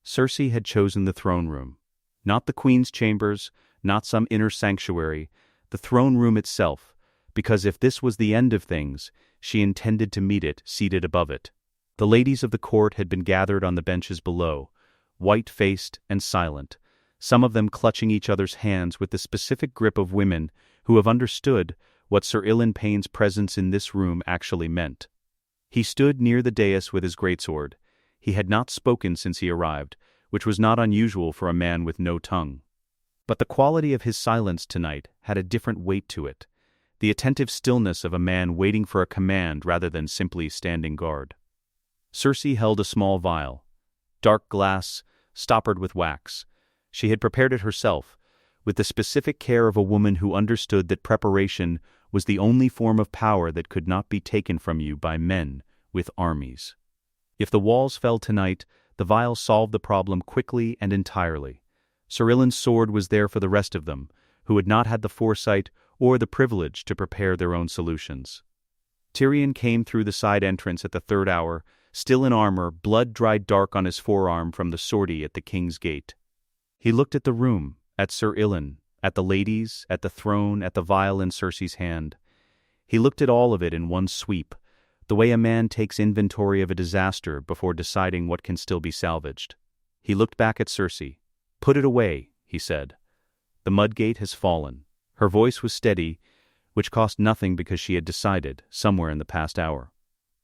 Cersei had chosen the throne room. Not the queen's chambers, not some inner sanctuary, the throne room itself, because if this was the end of things, she intended to meet it seated above it. The ladies of the court had been gathered on the benches below, white-faced and silent, some of them clutching each other's hands with the specific grip of women who have understood what Sir Ilyn Payne's presence in this room actually meant. He stood near the dais with his greatsword. He had not spoken since he arrived, which was not unusual for a man with no tongue. But the quality of his silence tonight had a different weight to it, the attentive stillness of a man waiting for a command rather than simply standing guard. Cersei held a small vial, dark glass, stoppered with wax. She had prepared it herself, with the specific care of a woman who understood that preparation was the only form of power that could not be taken from you by men with armies. If the walls fell tonight, the vial solved the problem quickly and entirely. Sir Ilyn's sword was there for the rest of them, who had not had the foresight or the privilege to prepare their own solutions. Tyrion came through the side entrance at the 3rd hour, still in armor, blood dried dark on his forearm from the sortie at the king's gate. He looked at the room, at Sir Ilyn, at the ladies, at the throne, at the vial in Cersei's hand. He looked at all of it in one sweep, the way a man takes inventory of a disaster before deciding what can still be salvaged. He looked back at Cersei. "Put it away," he said. "The Mudgate has fallen." Her voice was steady, which cost nothing because she had decided, somewhere in the past hour,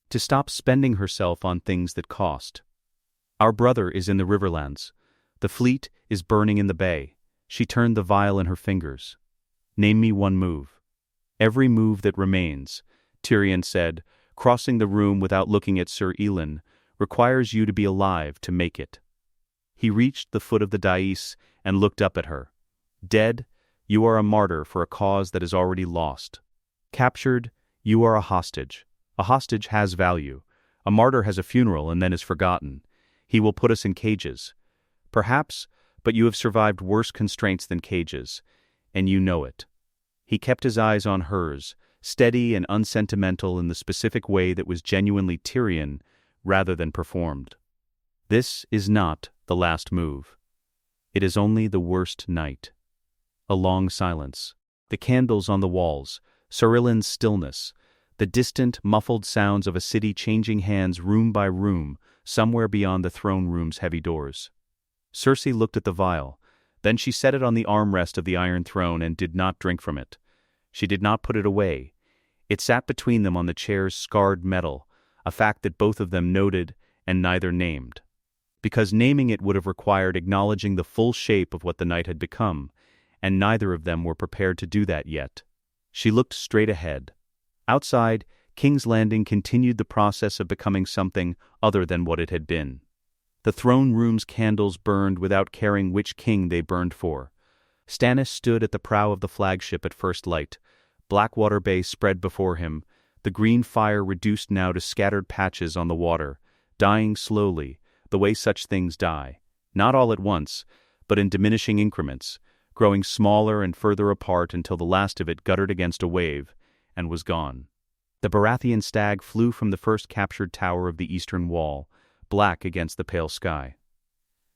to stop spending herself on things that cost. "Our brother is in the Riverlands. The fleet is burning in the bay." She turned the vial in her fingers. Name me one move. Every move that remains, Tyrion said, crossing the room without looking at Sir Elin, requires you to be alive to make it. He reached the foot of the dais and looked up at her. Dead, you are a martyr for a cause that is already lost. Captured, you are a hostage. A hostage has value. A martyr has a funeral and then is forgotten. He will put us in cages. Perhaps, but you have survived worse constraints than cages, and you know it. He kept his eyes on hers, steady and unsentimental in the specific way that was genuinely Tyrion rather than performed. This is not the last move. It is only the worst night. A long silence. The candles on the walls, Sir Ilin's stillness, the distant, muffled sounds of a city changing hands room by room, somewhere beyond the throne room's heavy doors. Cersei looked at the vial. Then she set it on the armrest of the Iron Throne and did not drink from it. She did not put it away. It sat between them on the chair's scarred metal, a fact that both of them noted and neither named. Because naming it would have required acknowledging the full shape of what the night had become, and neither of them were prepared to do that yet. She looked straight ahead. Outside, King's Landing continued the process of becoming something other than what it had been. The throne room's candles burned without caring which king they burned for. Stannis stood at the prow of the flagship at first light. Blackwater Bay spread before him, the green fire reduced now to scattered patches on the water, dying slowly, the way such things die, not all at once, but in diminishing increments, growing smaller and further apart until the last of it guttered against a wave, and was gone. The Baratheon stag flew from the first captured tower of the eastern wall, black against the pale sky.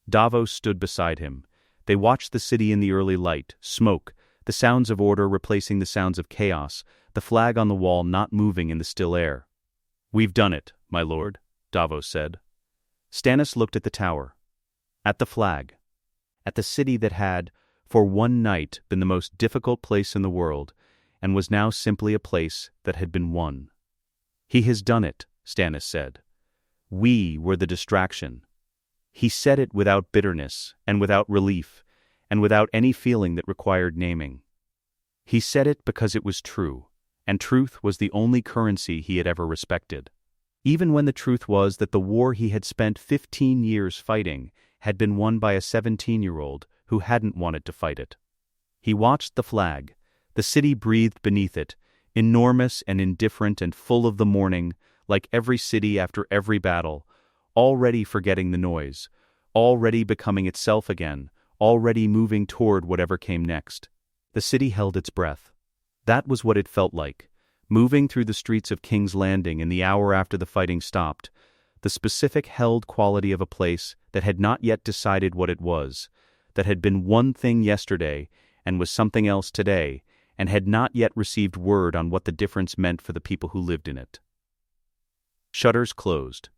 Davos stood beside him. They watched the city in the early light, smoke, the sounds of order replacing the sounds of chaos, the flag on the wall not moving in the still air. "We've done it, my lord," Davos said. Stannis looked at the tower, at the flag, at the city that had, for one night, been the most difficult place in the world, and was now simply a place that had been won. "He has done it," Stannis said. "We were the distraction." He said it without bitterness, and without relief, and without any feeling that required naming. He said it because it was true, and truth was the only currency he had ever respected. Even when the truth was that the war he had spent 15 years fighting had been won by a 17-year-old who hadn't wanted to fight it. He watched the flag. The city breathed beneath it, enormous and indifferent and full of the morning, like every city after every battle, already forgetting the noise, already becoming itself again, already moving toward whatever came next. The city held its breath. That was what it felt like, moving through the streets of King's Landing in the hour after the fighting stopped, the specific held quality of a place that had not yet decided what it was, that had been one thing yesterday and was something else today, and had not yet received word on what the difference meant for the people who lived in it. Shutters closed.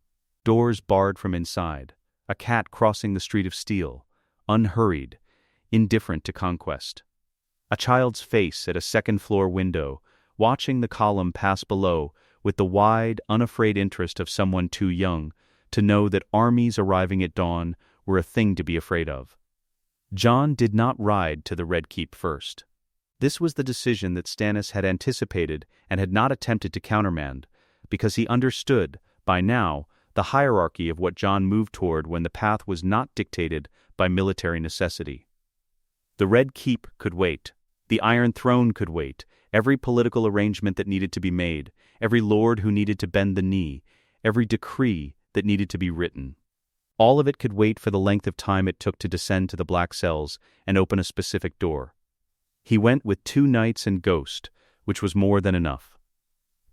Doors barred from inside. A cat crossing the street of steel, unhurried, indifferent to conquest. A child's face at a second-floor window, watching the column pass below with the wide, unafraid interest of someone too young to know that armies arriving at dawn were a thing to be afraid of. Jon did not ride to the Red Keep first. This was the decision that Stannis had anticipated and had not attempted to countermand, because he understood, by now, the hierarchy of what Jon moved toward when the path was not dictated by military necessity. The Red Keep could wait. The Iron Throne could wait. Every political arrangement that needed to be made, every lord who needed to bend the knee, every decree that needed to be written. All of it could wait for the length of time it took to descend to the black cells and open a specific door. He went with 2 knights and Ghost, which was more than enough.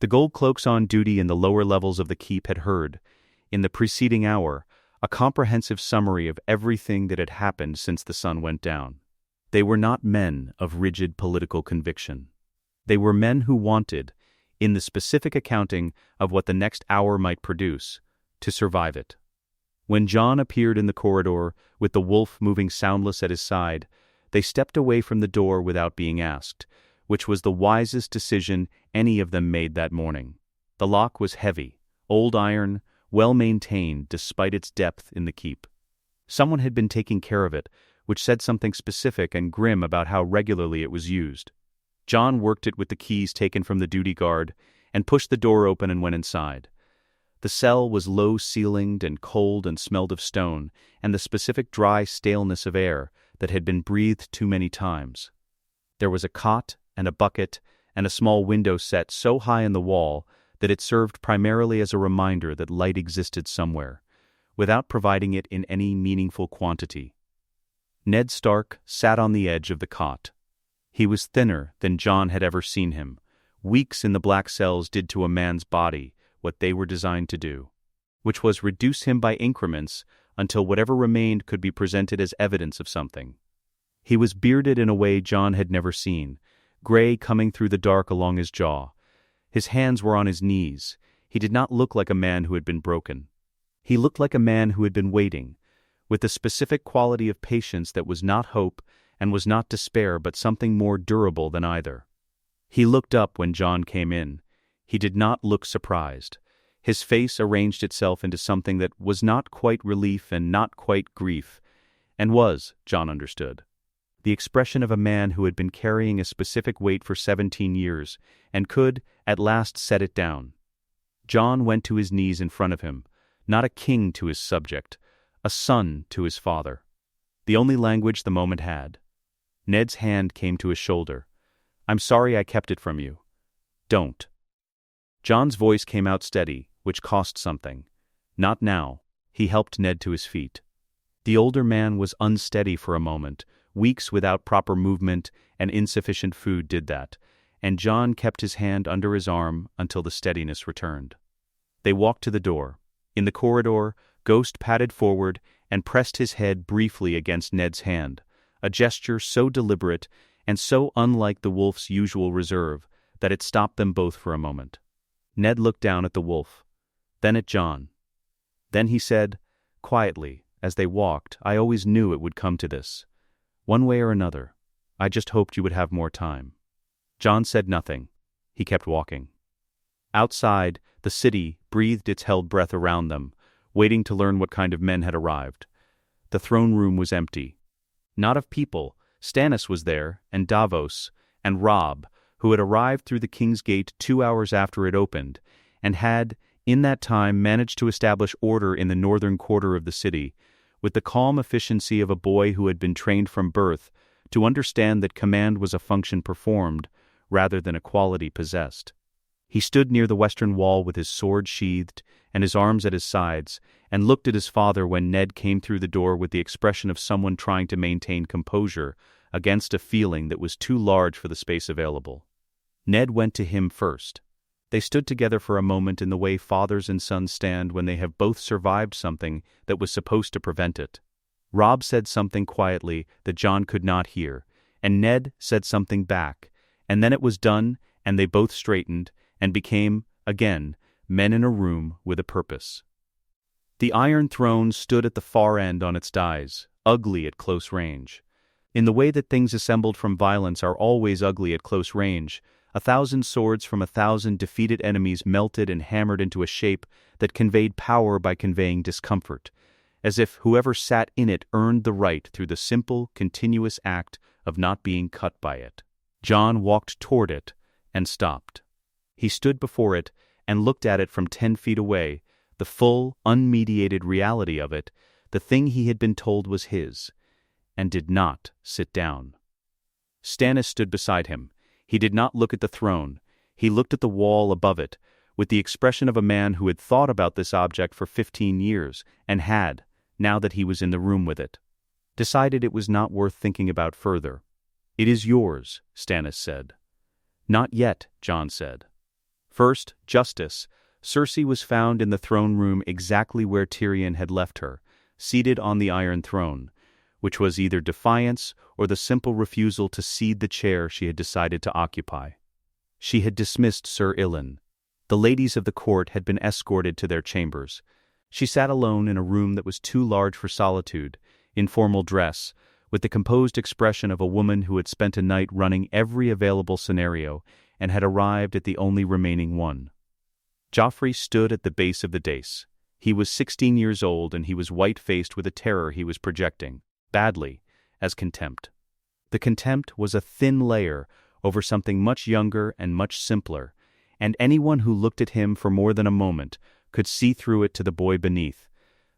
The gold cloaks on duty in the lower levels of the keep had heard, in the preceding hour, a comprehensive summary of everything that had happened since the sun went down. They were not men of rigid political conviction. They were men who wanted, in the specific accounting of what the next hour might produce, to survive it. When Jon appeared in the corridor, with the wolf moving soundless at his side, they stepped away from the door without being asked, which was the wisest decision any of them made that morning. The lock was heavy, old iron, well-maintained despite its depth in the keep. Someone had been taking care of it, which said something specific and grim about how regularly it was used. Jon worked it with the keys taken from the duty guard, and pushed the door open and went inside. The cell was low-ceilinged and cold and smelled of stone, and the specific dry staleness of air that had been breathed too many times. There was a cot and a bucket and a small window set so high in the wall that it served primarily as a reminder that light existed somewhere, without providing it in any meaningful quantity. Ned Stark sat on the edge of the cot. He was thinner than Jon had ever seen him. Weeks in the black cells did to a man's body what they were designed to do, which was reduce him by increments until whatever remained could be presented as evidence of something. He was bearded in a way Jon had never seen, gray coming through the dark along his jaw. His hands were on his knees. He did not look like a man who had been broken. He looked like a man who had been waiting, with the specific quality of patience that was not hope and was not despair but something more durable than either. He looked up when Jon came in. He did not look surprised. His face arranged itself into something that was not quite relief and not quite grief, and was, Jon understood, the expression of a man who had been carrying a specific weight for 17 years and could, at last, set it down. Jon went to his knees in front of him, not a king to his subject, a son to his father. The only language the moment had. Ned's hand came to his shoulder. "I'm sorry I kept it from you. Don't." Jon's voice came out steady, which cost something. "Not now." He helped Ned to his feet. The older man was unsteady for a moment. Weeks without proper movement and insufficient food did that, and Jon kept his hand under his arm until the steadiness returned. They walked to the door. In the corridor, Ghost padded forward and pressed his head briefly against Ned's hand, a gesture so deliberate and so unlike the wolf's usual reserve that it stopped them both for a moment. Ned looked down at the wolf, then at Jon. Then he said, quietly, as they walked, "I always knew it would come to this. One way or another. I just hoped you would have more time." Jon said nothing. He kept walking. Outside, the city breathed its held breath around them, waiting to learn what kind of men had arrived. The throne room was empty. Not of people. Stannis was there, and Davos, and Robb, who had arrived through the King's Gate 2 hours after it opened, and had, in that time, managed to establish order in the northern quarter of the city, with the calm efficiency of a boy who had been trained from birth to understand that command was a function performed rather than a quality possessed. He stood near the western wall with his sword sheathed and his arms at his sides, and looked at his father when Ned came through the door with the expression of someone trying to maintain composure against a feeling that was too large for the space available. Ned went to him first. They stood together for a moment in the way fathers and sons stand when they have both survived something that was supposed to prevent it. Robb said something quietly that Jon could not hear, and Ned said something back, and then it was done, and they both straightened and became, again, men in a room with a purpose. The Iron Throne stood at the far end on its dais, ugly at close range. In the way that things assembled from violence are always ugly at close range, 1,000 swords from 1,000 defeated enemies melted and hammered into a shape that conveyed power by conveying discomfort, as if whoever sat in it earned the right through the simple, continuous act of not being cut by it. Jon walked toward it and stopped. He stood before it and looked at it from 10 feet away, the full, unmediated reality of it, the thing he had been told was his, and did not sit down. Stannis stood beside him. He did not look at the throne. He looked at the wall above it, with the expression of a man who had thought about this object for 15 years, and had, now that he was in the room with it, decided it was not worth thinking about further. "It is yours," Stannis said. "Not yet," Jon said. First, justice. Cersei was found in the throne room exactly where Tyrion had left her, seated on the Iron Throne, which was either defiance or the simple refusal to cede the chair she had decided to occupy. She had dismissed Sir Ilyn. The ladies of the court had been escorted to their chambers. She sat alone in a room that was too large for solitude, in formal dress, with the composed expression of a woman who had spent a night running every available scenario and had arrived at the only remaining one. Joffrey stood at the base of the dais. He was 16 years old, and he was white-faced with a terror he was projecting, badly, as contempt. The contempt was a thin layer over something much younger and much simpler, and anyone who looked at him for more than a moment could see through it to the boy beneath,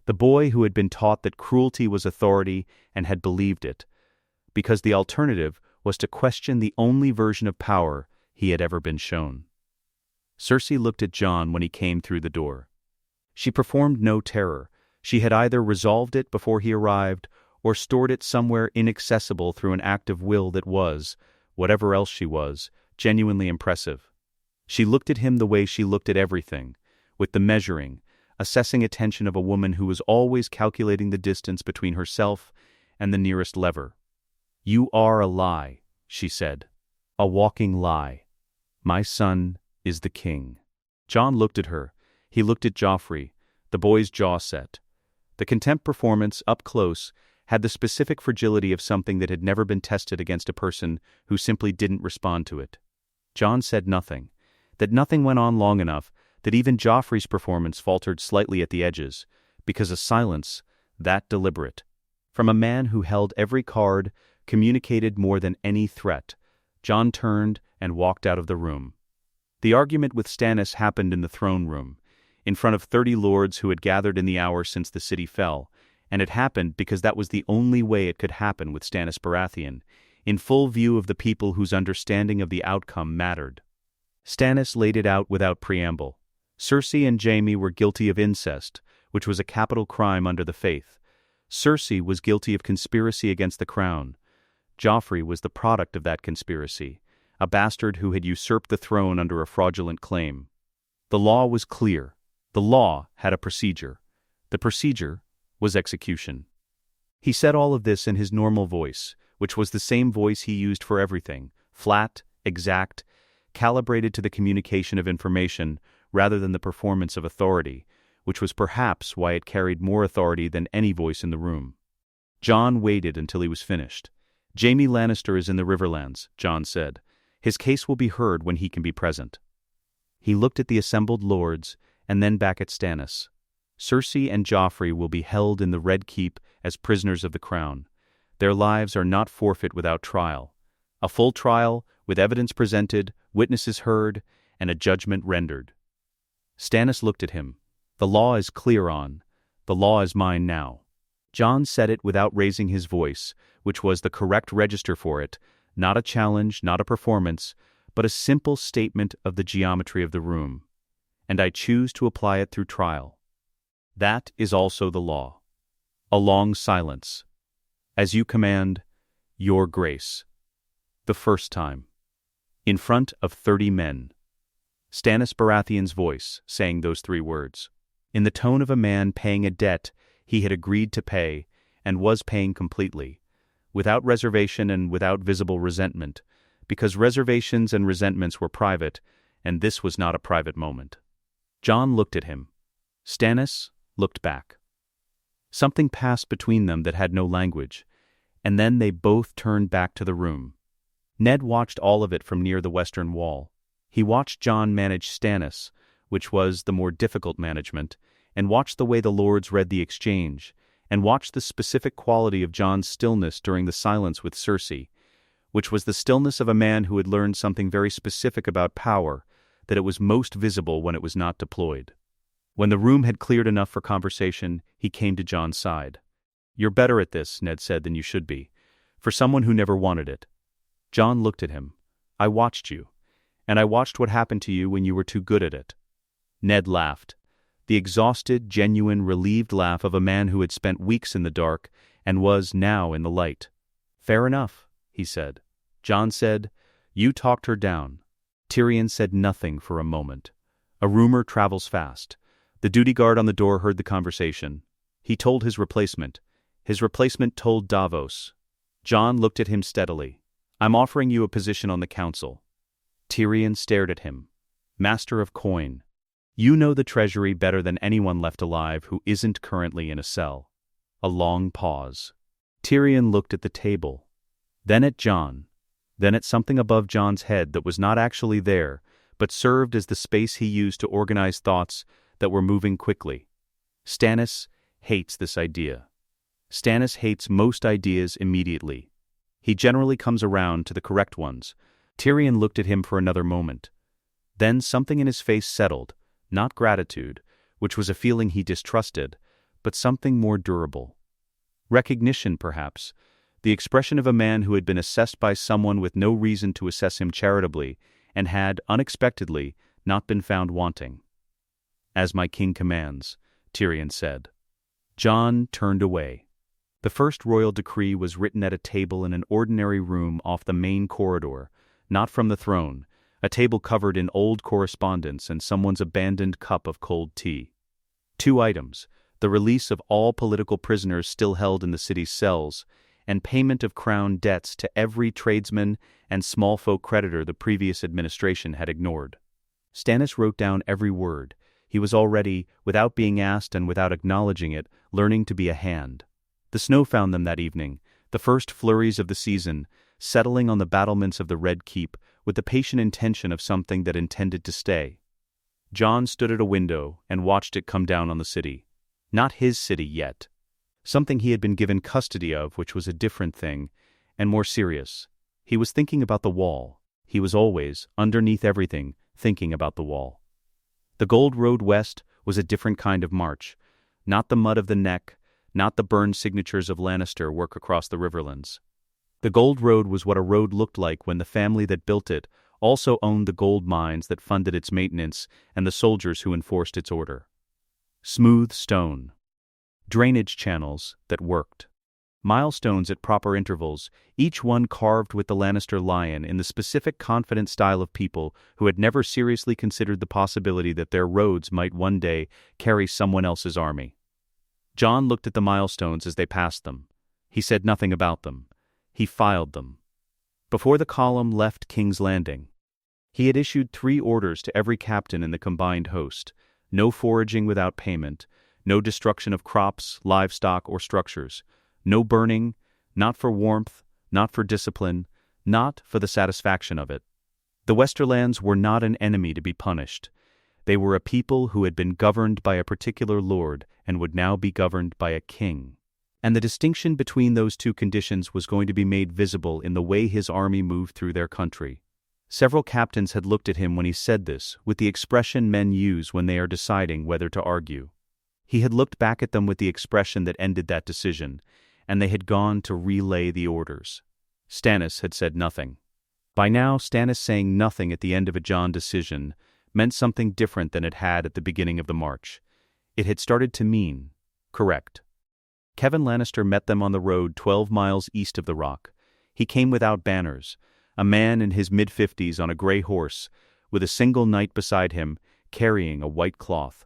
the boy who had been taught that cruelty was authority and had believed it, because the alternative was to question the only version of power he had ever been shown. Cersei looked at Jon when he came through the door. She performed no terror. She had either resolved it before he arrived or stored it somewhere inaccessible through an act of will that was, whatever else she was, genuinely impressive. She looked at him the way she looked at everything, with the measuring, assessing attention of a woman who was always calculating the distance between herself and the nearest lever. "You are a lie," she said. "A walking lie. My son is the king." Jon looked at her. He looked at Joffrey, the boy's jaw set. The contempt performance, up close, had the specific fragility of something that had never been tested against a person who simply didn't respond to it. Jon said nothing. That nothing went on long enough that even Joffrey's performance faltered slightly at the edges, because a silence that deliberate, from a man who held every card, communicated more than any threat. Jon turned and walked out of the room. The argument with Stannis happened in the throne room, in front of 30 lords who had gathered in the hour since the city fell, and it happened because that was the only way it could happen with Stannis Baratheon, in full view of the people whose understanding of the outcome mattered. Stannis laid it out without preamble. Cersei and Jaime were guilty of incest, which was a capital crime under the faith. Cersei was guilty of conspiracy against the crown. Joffrey was the product of that conspiracy, a bastard who had usurped the throne under a fraudulent claim. The law was clear. The law had a procedure. The procedure was execution. He said all of this in his normal voice, which was the same voice he used for everything, flat, exact, calibrated to the communication of information rather than the performance of authority, which was perhaps why it carried more authority than any voice in the room. Jon waited until he was finished. "Jaime Lannister is in the Riverlands," Jon said. "His case will be heard when he can be present." He looked at the assembled lords and then back at Stannis. "Cersei and Joffrey will be held in the Red Keep as prisoners of the crown. Their lives are not forfeit without trial. A full trial, with evidence presented, witnesses heard, and a judgment rendered." Stannis looked at him. "The law is clear on. The law is mine now." Jon said it without raising his voice, which was the correct register for it, not a challenge, not a performance, but a simple statement of the geometry of the room. "And I choose to apply it through trial. That is also the law." A long silence. "As you command, your grace." The first time. In front of 30 men. Stannis Baratheon's voice saying those 3 words. In the tone of a man paying a debt he had agreed to pay, and was paying completely, without reservation and without visible resentment, because reservations and resentments were private, and this was not a private moment. Jon looked at him. Stannis looked back. Something passed between them that had no language, and then they both turned back to the room. Ned watched all of it from near the western wall. He watched Jon manage Stannis, which was the more difficult management, and watched the way the lords read the exchange, and watched the specific quality of Jon's stillness during the silence with Cersei, which was the stillness of a man who had learned something very specific about power, that it was most visible when it was not deployed. When the room had cleared enough for conversation, he came to Jon's side. "You're better at this," Ned said, "than you should be, for someone who never wanted it." Jon looked at him. "I watched you, and I watched what happened to you when you were too good at it." Ned laughed. The exhausted, genuine, relieved laugh of a man who had spent weeks in the dark and was now in the light. "Fair enough," he said. Jon said, "You talked her down." Tyrion said nothing for a moment. A rumor travels fast. The duty guard on the door heard the conversation. He told his replacement. His replacement told Davos. Jon looked at him steadily. "I'm offering you a position on the council." Tyrion stared at him. "Master of coin. You know the treasury better than anyone left alive who isn't currently in a cell." A long pause. Tyrion looked at the table, then at Jon, then at something above Jon's head that was not actually there, but served as the space he used to organize thoughts that were moving quickly. Stannis hates this idea. Stannis hates most ideas immediately. He generally comes around to the correct ones. Tyrion looked at him for another moment. Then something in his face settled, not gratitude, which was a feeling he distrusted, but something more durable. Recognition, perhaps, the expression of a man who had been assessed by someone with no reason to assess him charitably, and had, unexpectedly, not been found wanting. "As my king commands," Tyrion said. Jon turned away. The first royal decree was written at a table in an ordinary room off the main corridor, not from the throne, a table covered in old correspondence and someone's abandoned cup of cold tea. 2 items, the release of all political prisoners still held in the city's cells, and payment of crown debts to every tradesman and small folk creditor the previous administration had ignored. Stannis wrote down every word. He was already, without being asked and without acknowledging it, learning to be a hand. The snow found them that evening, the first flurries of the season, settling on the battlements of the Red Keep with the patient intention of something that intended to stay. Jon stood at a window and watched it come down on the city. Not his city yet. Something he had been given custody of, which was a different thing, and more serious. He was thinking about the wall. He was always, underneath everything, thinking about the wall. The Gold Road West was a different kind of march. Not the mud of the neck, not the burned signatures of Lannister work across the Riverlands. The Gold Road was what a road looked like when the family that built it also owned the gold mines that funded its maintenance and the soldiers who enforced its order. Smooth stone. Drainage channels that worked. Milestones at proper intervals, each one carved with the Lannister lion in the specific confident style of people who had never seriously considered the possibility that their roads might one day carry someone else's army. Jon looked at the milestones as they passed them. He said nothing about them. He filed them. Before the column left King's Landing, he had issued 3 orders to every captain in the combined host: no foraging without payment, no destruction of crops, livestock, or structures, no burning, not for warmth, not for discipline, not for the satisfaction of it. The Westerlands were not an enemy to be punished. They were a people who had been governed by a particular lord and would now be governed by a king. And the distinction between those 2 conditions was going to be made visible in the way his army moved through their country. Several captains had looked at him when he said this, with the expression men use when they are deciding whether to argue. He had looked back at them with the expression that ended that decision, and they had gone to relay the orders. Stannis had said nothing. By now, Stannis saying nothing at the end of a Jon decision meant something different than it had at the beginning of the march. It had started to mean correct. Kevan Lannister met them on the road 12 miles east of the rock. He came without banners, a man in his mid-50s on a gray horse, with a single knight beside him, carrying a white cloth.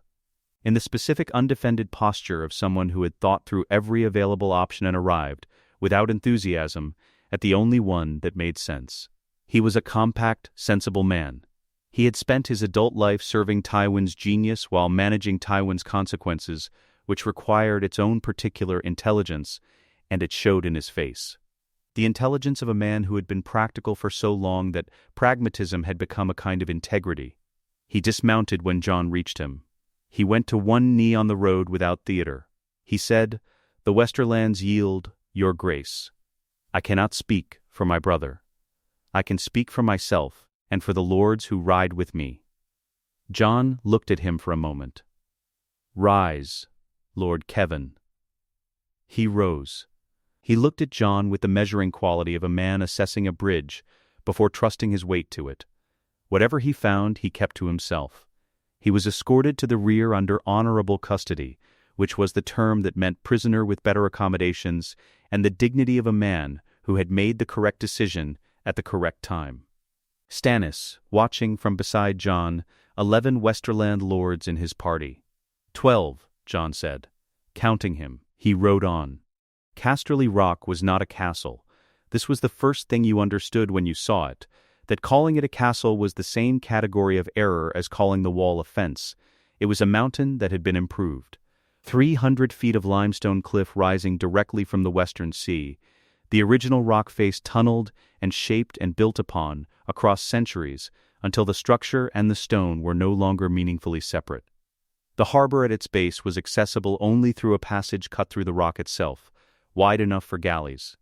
In the specific undefended posture of someone who had thought through every available option and arrived, without enthusiasm, at the only one that made sense. He was a compact, sensible man. He had spent his adult life serving Tywin's genius while managing Tywin's consequences, which required its own particular intelligence, and it showed in his face. The intelligence of a man who had been practical for so long that pragmatism had become a kind of integrity. He dismounted when Jon reached him. He went to one knee on the road without theater. He said, "The Westerlands yield your grace. I cannot speak for my brother. I can speak for myself and for the lords who ride with me." Jon looked at him for a moment. "Rise, Lord Kevan." He rose. He looked at Jon with the measuring quality of a man assessing a bridge before trusting his weight to it. Whatever he found, he kept to himself. He was escorted to the rear under honorable custody, which was the term that meant prisoner with better accommodations and the dignity of a man who had made the correct decision at the correct time. Stannis, watching from beside Jon, 11 Westerland lords in his party. 12, Jon said. Counting him, he rode on. Casterly Rock was not a castle. This was the first thing you understood when you saw it, that calling it a castle was the same category of error as calling the wall a fence. It was a mountain that had been improved. 300 feet of limestone cliff rising directly from the western sea, the original rock face tunneled and shaped and built upon across centuries until the structure and the stone were no longer meaningfully separate. The harbor at its base was accessible only through a passage cut through the rock itself, wide enough for galleys.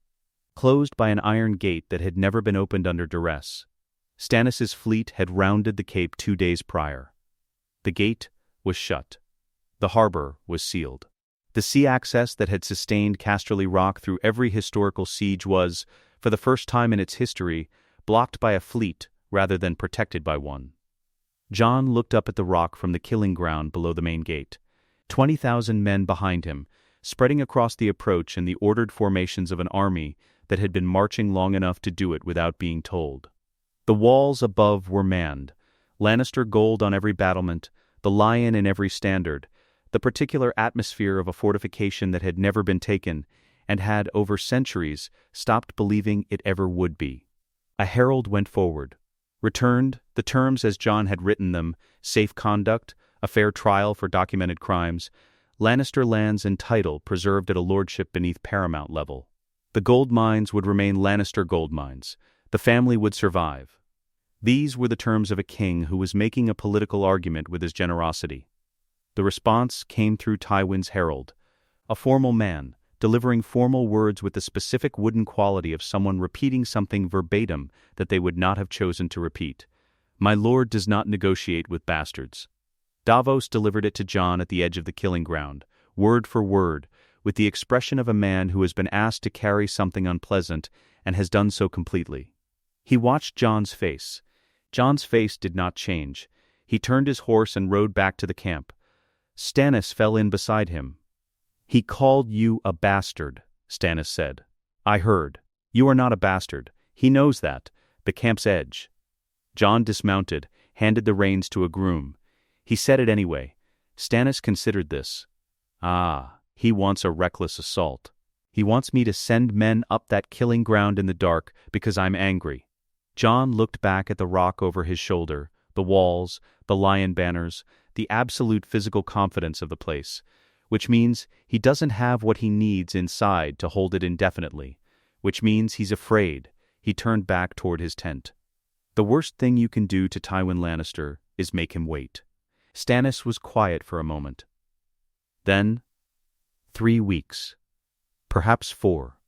Closed by an iron gate that had never been opened under duress. Stannis's fleet had rounded the cape 2 days prior. The gate was shut. The harbor was sealed. The sea access that had sustained Casterly Rock through every historical siege was, for the first time in its history, blocked by a fleet rather than protected by one. Jon looked up at the rock from the killing ground below the main gate. 20,000 men behind him, spreading across the approach in the ordered formations of an army that had been marching long enough to do it without being told. The walls above were manned, Lannister gold on every battlement, the lion in every standard, the particular atmosphere of a fortification that had never been taken, and had, over centuries, stopped believing it ever would be. A herald went forward. Returned, the terms as Jon had written them, safe conduct, a fair trial for documented crimes, Lannister lands and title preserved at a lordship beneath paramount level. The gold mines would remain Lannister gold mines. The family would survive. These were the terms of a king who was making a political argument with his generosity. The response came through Tywin's herald, a formal man, delivering formal words with the specific wooden quality of someone repeating something verbatim that they would not have chosen to repeat. My lord does not negotiate with bastards. Davos delivered it to Jon at the edge of the killing ground, word for word, with the expression of a man who has been asked to carry something unpleasant and has done so completely. He watched Jon's face. Jon's face did not change. He turned his horse and rode back to the camp. Stannis fell in beside him. He called you a bastard, Stannis said. I heard. You are not a bastard. He knows that. The camp's edge. Jon dismounted, handed the reins to a groom. He said it anyway. Stannis considered this. He wants a reckless assault. He wants me to send men up that killing ground in the dark because I'm angry. Jon looked back at the rock over his shoulder, the walls, the lion banners, the absolute physical confidence of the place, which means he doesn't have what he needs inside to hold it indefinitely, which means he's afraid. He turned back toward his tent. The worst thing you can do to Tywin Lannister is make him wait. Stannis was quiet for a moment. Then, 3 weeks. Perhaps 4.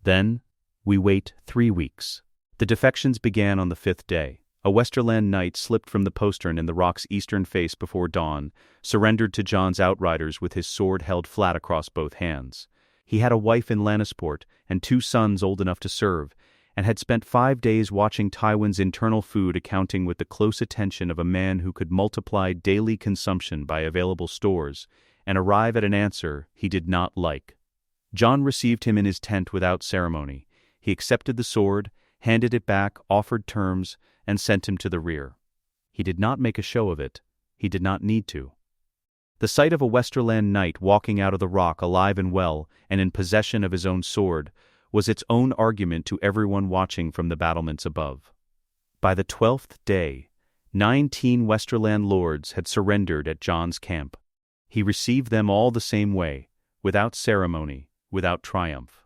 Then, we wait 3 weeks. The defections began on the 5th day. A Westerland knight slipped from the postern in the rock's eastern face before dawn, surrendered to Jon's outriders with his sword held flat across both hands. He had a wife in Lannisport and 2 sons old enough to serve, and had spent 5 days watching Tywin's internal food accounting with the close attention of a man who could multiply daily consumption by available stores and arrive at an answer he did not like. Jon received him in his tent without ceremony. He accepted the sword, handed it back, offered terms, and sent him to the rear. He did not make a show of it. He did not need to. The sight of a Westerland knight walking out of the rock alive and well and in possession of his own sword was its own argument to everyone watching from the battlements above. By the 12th day, 19 Westerland lords had surrendered at Jon's camp. He received them all the same way, without ceremony, without triumph.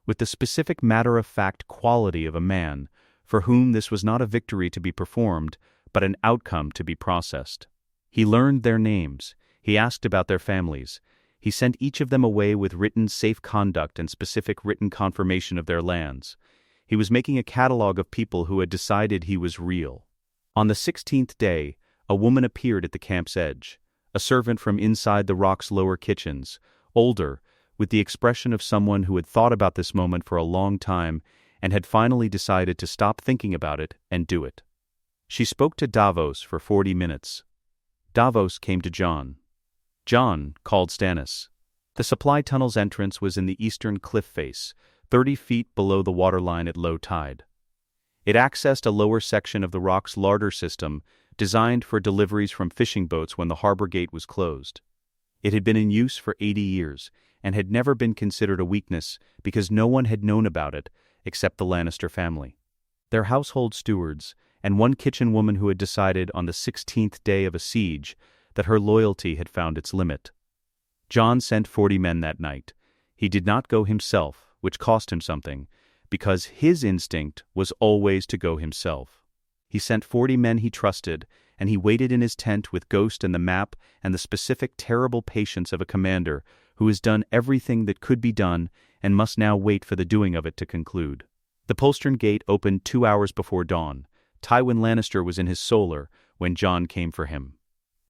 With the specific matter-of-fact quality of a man for whom this was not a victory to be performed, but an outcome to be processed. He learned their names. He asked about their families. He sent each of them away with written safe conduct and specific written confirmation of their lands. He was making a catalog of people who had decided he was real. On the 16th day, a woman appeared at the camp's edge, a servant from inside the rock's lower kitchens, older, with the expression of someone who had thought about this moment for a long time and had finally decided to stop thinking about it and do it. She spoke to Davos for 40 minutes. Davos came to Jon. Jon called Stannis. The supply tunnel's entrance was in the eastern cliff face, 30 feet below the waterline at low tide. It accessed a lower section of the rock's larder system designed for deliveries from fishing boats when the harbor gate was closed. It had been in use for 80 years and had never been considered a weakness because no one had known about it except the Lannister family. Their household stewards, and one kitchen woman who had decided on the 16th day of a siege that her loyalty had found its limit. Jon sent 40 men that night. He did not go himself, which cost him something, because his instinct was always to go himself. He sent 40 men he trusted, and he waited in his tent with Ghost and the map and the specific terrible patience of a commander who has done everything that could be done and must now wait for the doing of it to conclude. The postern gate opened 2 hours before dawn. Tywin Lannister was in his solar when Jon came for him.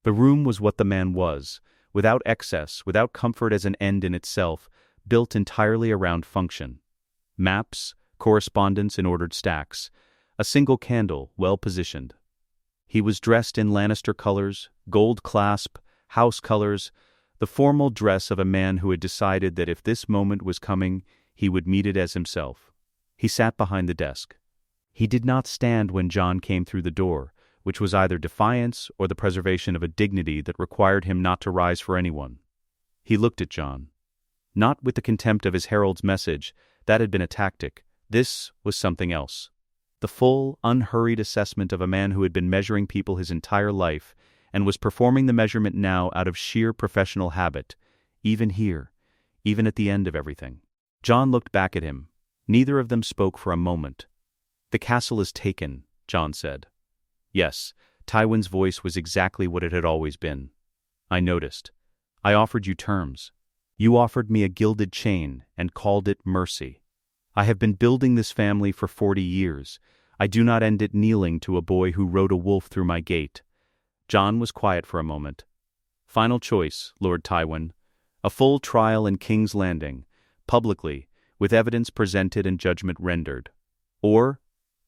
The room was what the man was, without excess, without comfort as an end in itself, built entirely around function. Maps, correspondence in ordered stacks, a single candle, well positioned. He was dressed in Lannister colors, gold clasp, house colors, the formal dress of a man who had decided that if this moment was coming, he would meet it as himself. He sat behind the desk. He did not stand when Jon came through the door, which was either defiance or the preservation of a dignity that required him not to rise for anyone. He looked at Jon. Not with the contempt of his herald's message, that had been a tactic. This was something else. The full, unhurried assessment of a man who had been measuring people his entire life and was performing the measurement now out of sheer professional habit, even here, even at the end of everything. Jon looked back at him. Neither of them spoke for a moment. "The castle is taken," Jon said. Yes, Tywin's voice was exactly what it had always been. "I noticed. I offered you terms. You offered me a gilded chain and called it mercy. I have been building this family for 40 years. I do not end it kneeling to a boy who rode a wolf through my gate." Jon was quiet for a moment. "Final choice, Lord Tywin. A full trial in King's Landing, publicly, with evidence presented and judgment rendered. Or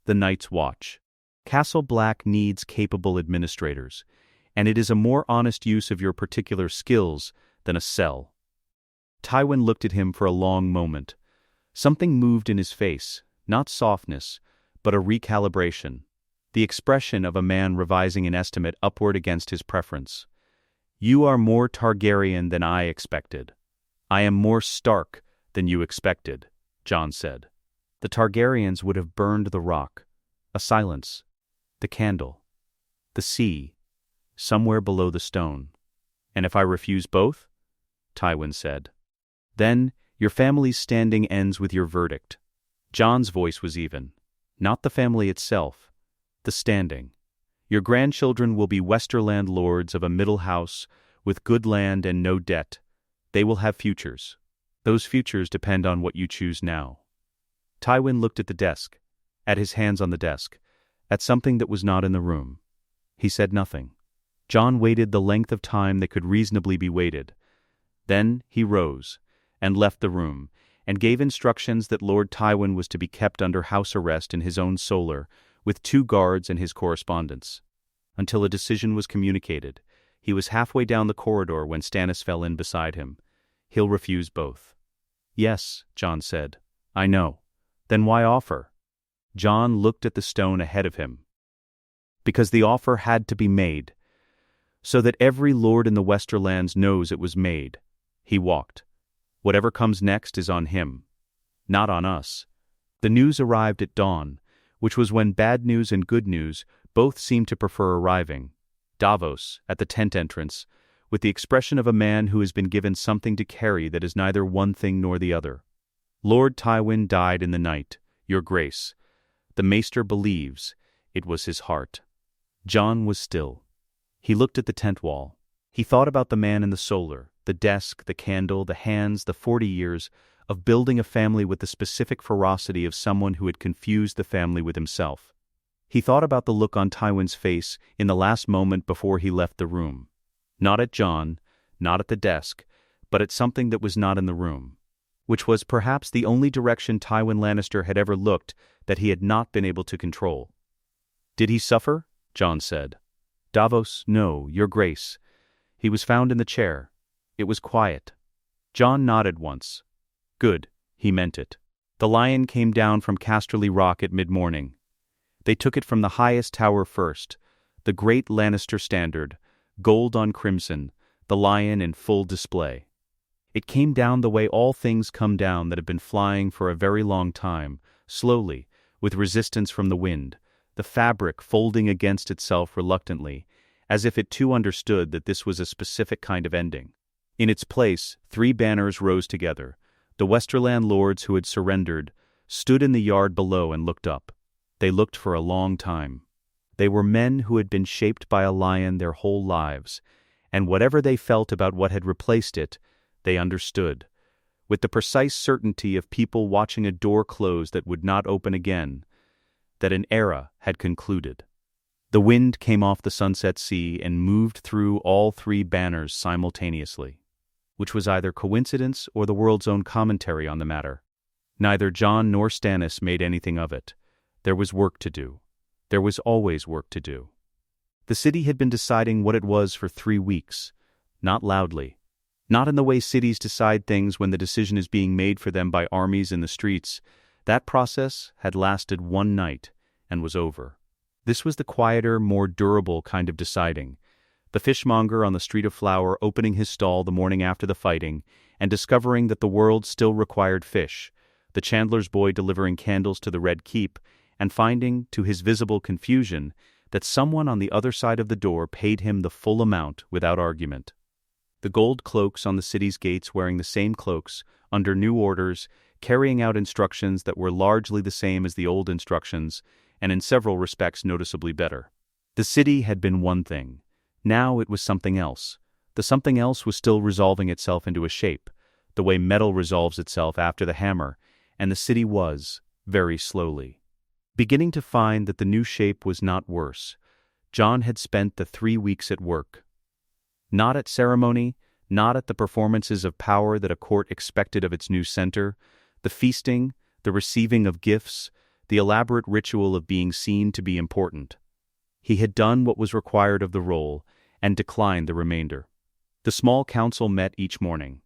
the Night's Watch. Castle Black needs capable administrators, and it is a more honest use of your particular skills than a cell." Tywin looked at him for a long moment. Something moved in his face, not softness, but a recalibration, the expression of a man revising an estimate upward against his preference. "You are more Targaryen than I expected. I am more Stark than you expected," Jon said. The Targaryens would have burned the rock. A silence. The candle. The sea. Somewhere below the stone. "And if I refuse both?" Tywin said. "Then your family's standing ends with your verdict." Jon's voice was even. "Not the family itself. The standing. Your grandchildren will be Westerland lords of a middle house with good land and no debt. They will have futures. Those futures depend on what you choose now." Tywin looked at the desk, at his hands on the desk, at something that was not in the room. He said nothing. Jon waited the length of time that could reasonably be waited. Then he rose, and left the room, and gave instructions that Lord Tywin was to be kept under house arrest in his own solar, with 2 guards and his correspondence. Until a decision was communicated. He was halfway down the corridor when Stannis fell in beside him. "He'll refuse both." "Yes," Jon said. "I know. Then why offer?" Jon looked at the stone ahead of him. "Because the offer had to be made. So that every lord in the Westerlands knows it was made." He walked. "Whatever comes next is on him. Not on us." The news arrived at dawn, which was when bad news and good news both seemed to prefer arriving. Davos, at the tent entrance, with the expression of a man who has been given something to carry that is neither one thing nor the other. "Lord Tywin died in the night, your grace. The maester believes it was his heart." Jon was still. He looked at the tent wall. He thought about the man in the solar, the desk, the candle, the hands, the 40 years of building a family with the specific ferocity of someone who had confused the family with himself. He thought about the look on Tywin's face in the last moment before he left the room. Not at Jon, not at the desk, but at something that was not in the room, which was perhaps the only direction Tywin Lannister had ever looked that he had not been able to control. "Did he suffer?" Jon said. "Davos, no, your grace. He was found in the chair. It was quiet." Jon nodded once. "Good," he meant it. "The lion came down from Casterly Rock at mid-morning. They took it from the highest tower first, the great Lannister standard, gold on crimson, the lion in full display. It came down the way all things come down that have been flying for a very long time, slowly, with resistance from the wind, the fabric folding against itself reluctantly, as if it too understood that this was a specific kind of ending. In its place, 3 banners rose together. The Westerland lords who had surrendered stood in the yard below and looked up. They looked for a long time. They were men who had been shaped by a lion their whole lives, and whatever they felt about what had replaced it, they understood, with the precise certainty of people watching a door close that would not open again. that an era had concluded. The wind came off the sunset sea and moved through all three banners simultaneously, which was either coincidence or the world's own commentary on the matter. Neither Jon nor Stannis made anything of it. There was work to do. There was always work to do. The city had been deciding what it was for 3 weeks, not loudly, not in the way cities decide things when the decision is being made for them by armies in the streets. That process had lasted 1 night and was over. This was the quieter, more durable kind of deciding. The fishmonger on the Street of Flower opening his stall the morning after the fighting and discovering that the world still required fish, the chandler's boy delivering candles to the Red Keep and finding, to his visible confusion, that someone on the other side of the door paid him the full amount without argument. The gold cloaks on the city's gates wearing the same cloaks, under new orders, carrying out instructions that were largely the same as the old instructions, and in several respects noticeably better. The city had been one thing. Now it was something else. The something else was still resolving itself into a shape, the way metal resolves itself after the hammer, and the city was, very slowly, beginning to find that the new shape was not worse. Jon had spent the 3 weeks at work. Not at ceremony, not at the performances of power that a court expected of its new center, the feasting, the receiving of gifts, the elaborate ritual of being seen to be important. He had done what was required of the role, and declined the remainder. The small council met each morning.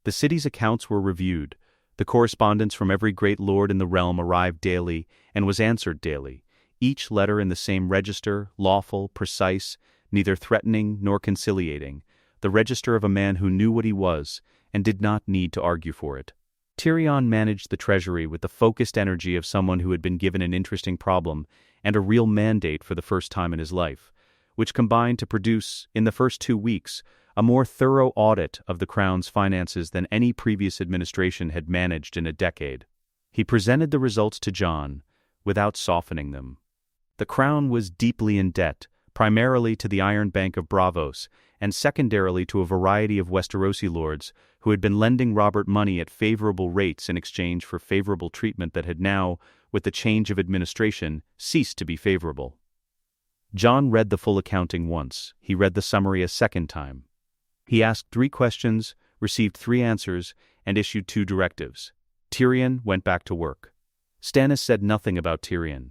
The city's accounts were reviewed. The correspondence from every great lord in the realm arrived daily and was answered daily, each letter in the same register, lawful, precise, neither threatening nor conciliating, the register of a man who knew what he was and did not need to argue for it. Tyrion managed the treasury with the focused energy of someone who had been given an interesting problem and a real mandate for the first time in his life, which combined to produce, in the first 2 weeks, a more thorough audit of the Crown's finances than any previous administration had managed in a decade. He presented the results to Jon, without softening them. The Crown was deeply in debt, primarily to the Iron Bank of Braavos, and secondarily to a variety of Westerosi lords who had been lending Robert money at favorable rates in exchange for favorable treatment that had now, with the change of administration, ceased to be favorable. Jon read the full accounting once. He read the summary a second time. He asked 3 questions, received 3 answers, and issued 2 directives. Tyrion went back to work. Stannis said nothing about Tyrion.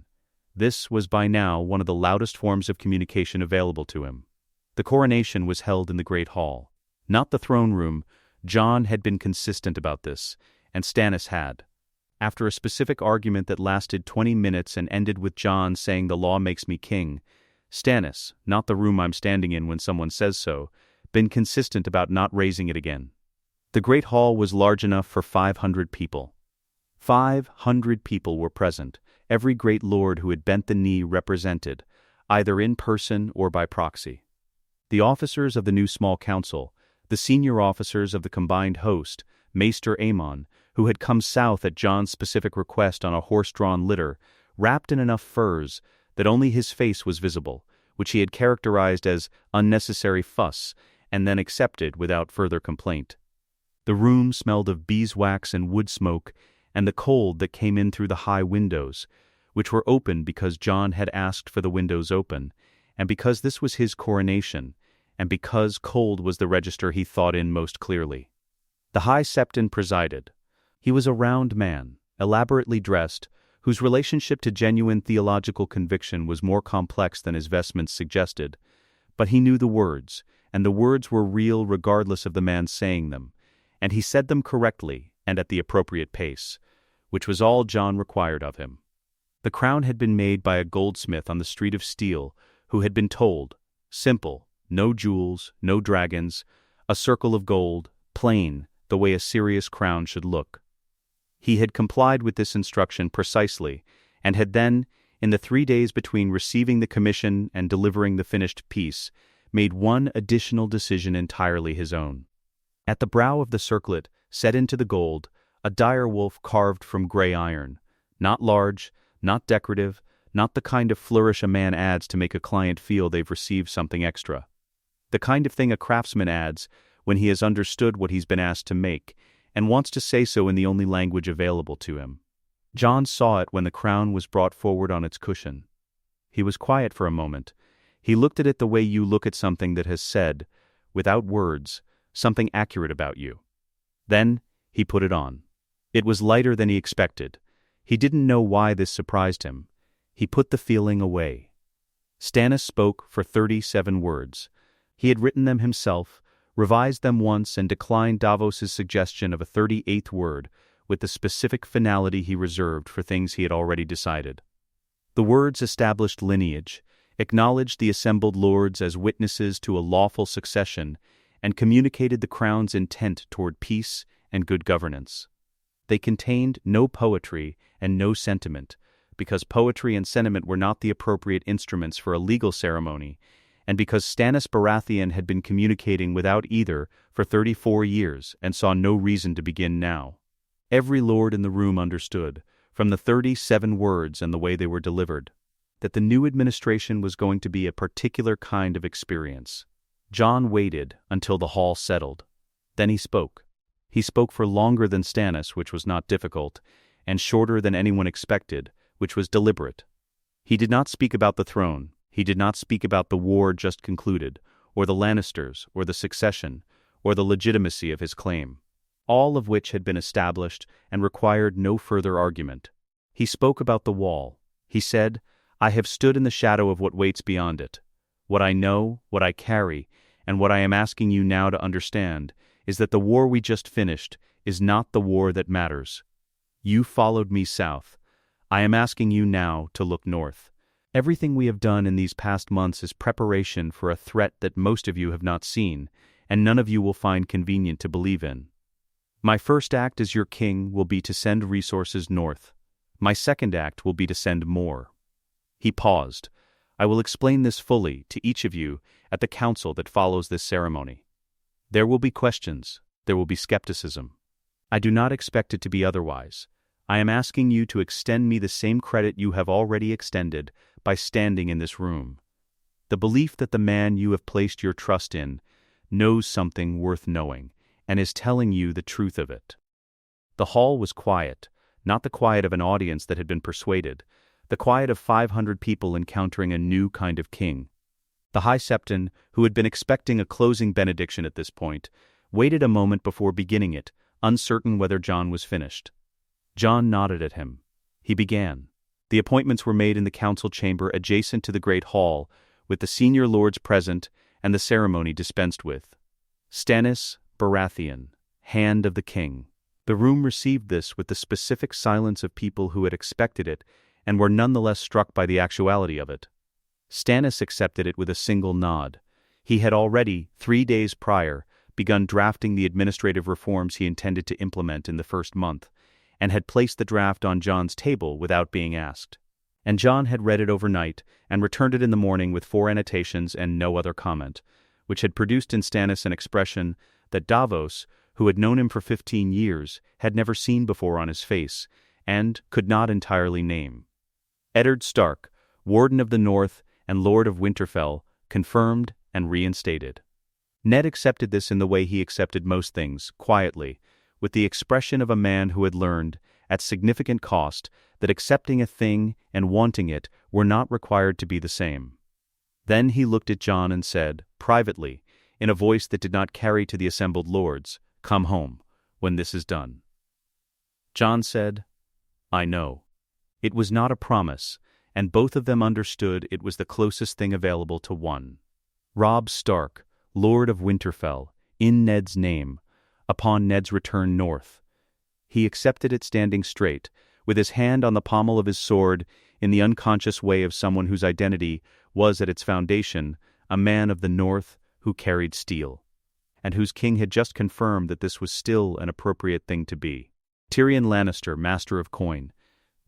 This was by now one of the loudest forms of communication available to him. The coronation was held in the Great Hall. Not the throne room. Jon had been consistent about this, and Stannis had. After a specific argument that lasted 20 minutes and ended with Jon saying the law makes me king, Stannis, not the room I'm standing in when someone says so, been consistent about not raising it again. The Great Hall was large enough for 500 people. 500 people were present, every great lord who had bent the knee represented, either in person or by proxy. The officers of the new small council, the senior officers of the combined host, Maester Aemon, who had come south at Jon's specific request on a horse-drawn litter, wrapped in enough furs that only his face was visible, which he had characterized as unnecessary fuss, and then accepted without further complaint. The room smelled of beeswax and wood smoke, and the cold that came in through the high windows, which were open because Jon had asked for the windows open, and because this was his coronation, and because cold was the register he thought in most clearly. The High Septon presided. He was a round man, elaborately dressed, whose relationship to genuine theological conviction was more complex than his vestments suggested, but he knew the words, and the words were real regardless of the man saying them, and he said them correctly and at the appropriate pace, which was all Jon required of him. The crown had been made by a goldsmith on the Street of Steel who had been told, simple, no jewels, no dragons, a circle of gold, plain, the way a serious crown should look. He had complied with this instruction precisely, and had then, in the 3 days between receiving the commission and delivering the finished piece, made one additional decision entirely his own. At the brow of the circlet, set into the gold, a dire wolf carved from gray iron, not large, not decorative, not the kind of flourish a man adds to make a client feel they've received something extra. The kind of thing a craftsman adds when he has understood what he's been asked to make, and wants to say so in the only language available to him. Jon saw it when the crown was brought forward on its cushion. He was quiet for a moment. He looked at it the way you look at something that has said, without words, something accurate about you. Then, he put it on. It was lighter than he expected. He didn't know why this surprised him. He put the feeling away. Stannis spoke for 37 words. He had written them himself, revised them once, and declined Davos's suggestion of a 38th word, with the specific finality he reserved for things he had already decided. The words established lineage, acknowledged the assembled lords as witnesses to a lawful succession, and communicated the crown's intent toward peace and good governance. They contained no poetry and no sentiment, because poetry and sentiment were not the appropriate instruments for a legal ceremony, and because Stannis Baratheon had been communicating without either for 34 years and saw no reason to begin now. Every lord in the room understood, from the 37 words and the way they were delivered, that the new administration was going to be a particular kind of experience. Jon waited until the hall settled. Then he spoke. He spoke for longer than Stannis, which was not difficult, and shorter than anyone expected, which was deliberate. He did not speak about the throne. He did not speak about the war just concluded, or the Lannisters, or the succession, or the legitimacy of his claim, all of which had been established and required no further argument. He spoke about the wall. He said, "I have stood in the shadow of what waits beyond it. What I know, what I carry, and what I am asking you now to understand is that the war we just finished is not the war that matters. You followed me south. I am asking you now to look north. Everything we have done in these past months is preparation for a threat that most of you have not seen, and none of you will find convenient to believe in. My first act as your king will be to send resources north. My second act will be to send more." He paused. "I will explain this fully to each of you at the council that follows this ceremony. There will be questions. There will be skepticism. I do not expect it to be otherwise. I am asking you to extend me the same credit you have already extended by standing in this room. The belief that the man you have placed your trust in knows something worth knowing and is telling you the truth of it." The hall was quiet, not the quiet of an audience that had been persuaded, the quiet of 500 people encountering a new kind of king. The High Septon, who had been expecting a closing benediction at this point, waited a moment before beginning it, uncertain whether Jon was finished. Jon nodded at him. He began. The appointments were made in the council chamber adjacent to the great hall, with the senior lords present and the ceremony dispensed with. Stannis Baratheon, Hand of the King. The room received this with the specific silence of people who had expected it and were nonetheless struck by the actuality of it. Stannis accepted it with a single nod. He had already, 3 days prior, begun drafting the administrative reforms he intended to implement in the first month, and had placed the draft on Jon's table without being asked. And Jon had read it overnight and returned it in the morning with 4 annotations and no other comment, which had produced in Stannis an expression that Davos, who had known him for 15 years, had never seen before on his face, and could not entirely name. Eddard Stark, Warden of the North and Lord of Winterfell, confirmed and reinstated. Ned accepted this in the way he accepted most things, quietly, with the expression of a man who had learned, at significant cost, that accepting a thing and wanting it were not required to be the same. Then he looked at Jon and said, privately, in a voice that did not carry to the assembled lords, "Come home, when this is done." Jon said, "I know." It was not a promise, and both of them understood it was the closest thing available to one. Robb Stark, Lord of Winterfell, in Ned's name, upon Ned's return north. He accepted it standing straight, with his hand on the pommel of his sword, in the unconscious way of someone whose identity was at its foundation a man of the North who carried steel, and whose king had just confirmed that this was still an appropriate thing to be. Tyrion Lannister, Master of Coin.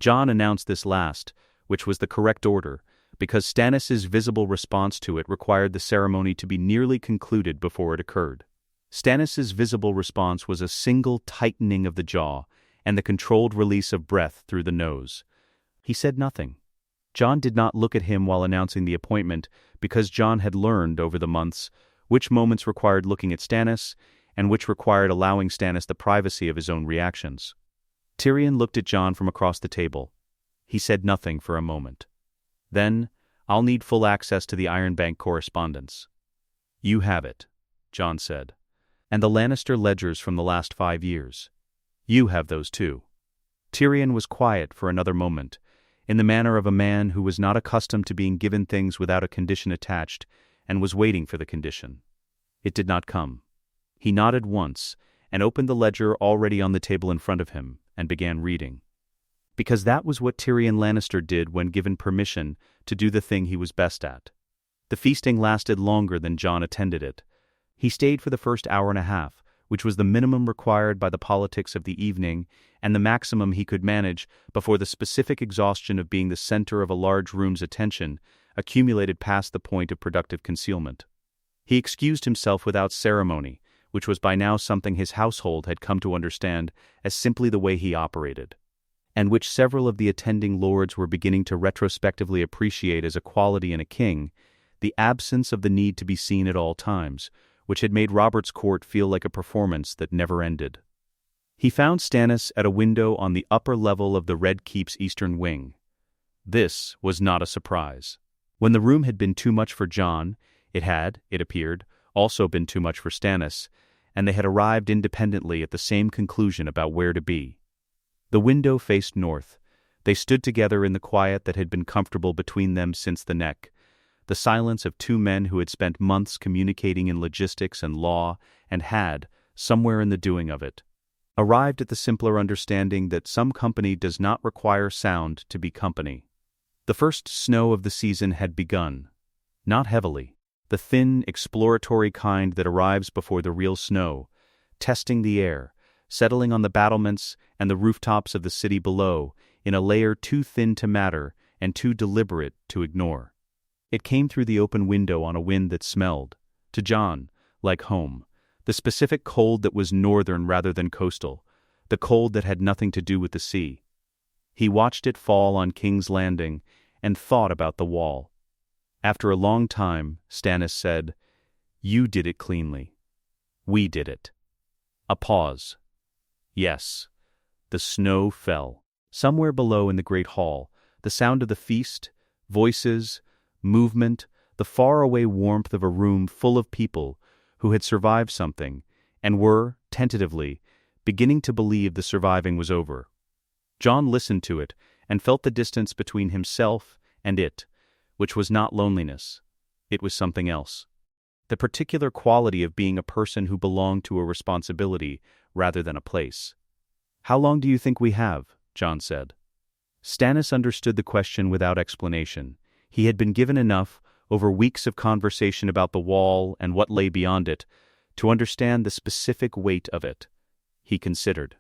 Jon announced this last, which was the correct order, because Stannis' visible response to it required the ceremony to be nearly concluded before it occurred. Stannis' visible response was a single tightening of the jaw and the controlled release of breath through the nose. He said nothing. Jon did not look at him while announcing the appointment, because Jon had learned over the months which moments required looking at Stannis and which required allowing Stannis the privacy of his own reactions. Tyrion looked at Jon from across the table. He said nothing for a moment. Then, I'll need full access to the Iron Bank correspondence. You have it, Jon said. And the Lannister ledgers from the last 5 years. You have those too. Tyrion was quiet for another moment, in the manner of a man who was not accustomed to being given things without a condition attached, and was waiting for the condition. It did not come. He nodded once, and opened the ledger already on the table in front of him, and began reading. Because that was what Tyrion Lannister did when given permission to do the thing he was best at. The feasting lasted longer than Jon attended it. He stayed for the first hour and a half, which was the minimum required by the politics of the evening and the maximum he could manage before the specific exhaustion of being the center of a large room's attention accumulated past the point of productive concealment. He excused himself without ceremony, which was by now something his household had come to understand as simply the way he operated, and which several of the attending lords were beginning to retrospectively appreciate as a quality in a king, the absence of the need to be seen at all times, which had made Robert's court feel like a performance that never ended. He found Stannis at a window on the upper level of the Red Keep's eastern wing. This was not a surprise. When the room had been too much for Jon, it had, it appeared, also been too much for Stannis, and they had arrived independently at the same conclusion about where to be. The window faced north. They stood together in the quiet that had been comfortable between them since the neck, the silence of two men who had spent months communicating in logistics and law and had, somewhere in the doing of it, arrived at the simpler understanding that some company does not require sound to be company. The first snow of the season had begun. Not heavily. The thin, exploratory kind that arrives before the real snow, testing the air, settling on the battlements and the rooftops of the city below in a layer too thin to matter and too deliberate to ignore. It came through the open window on a wind that smelled, to Jon, like home, the specific cold that was northern rather than coastal, the cold that had nothing to do with the sea. He watched it fall on King's Landing and thought about the wall. After a long time, Stannis said, "You did it cleanly. We did it." A pause. Yes. The snow fell. Somewhere below in the great hall, the sound of the feast, voices, movement, the faraway warmth of a room full of people who had survived something and were, tentatively, beginning to believe the surviving was over. Jon listened to it and felt the distance between himself and it, which was not loneliness. It was something else. The particular quality of being a person who belonged to a responsibility rather than a place. "How long do you think we have?" Jon said. Stannis understood the question without explanation. He had been given enough, over weeks of conversation about the wall and what lay beyond it, to understand the specific weight of it. He considered.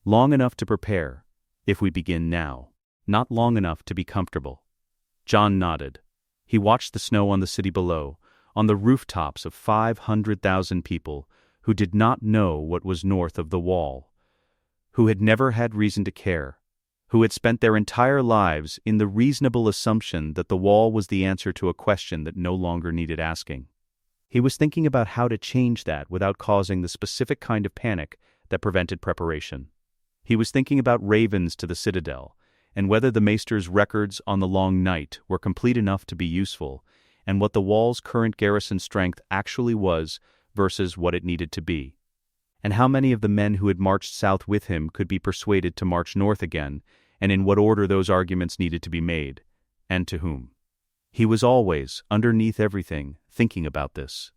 Long enough to prepare, if we begin now. Not long enough to be comfortable. Jon nodded. He watched the snow on the city below, on the rooftops of 500,000 people who did not know what was north of the wall, who had never had reason to care, who had spent their entire lives in the reasonable assumption that the wall was the answer to a question that no longer needed asking. He was thinking about how to change that without causing the specific kind of panic that prevented preparation. He was thinking about ravens to the citadel, and whether the maester's records on the long night were complete enough to be useful, and what the wall's current garrison strength actually was versus what it needed to be, and how many of the men who had marched south with him could be persuaded to march north again, and in what order those arguments needed to be made, and to whom. He was always, underneath everything, thinking about this.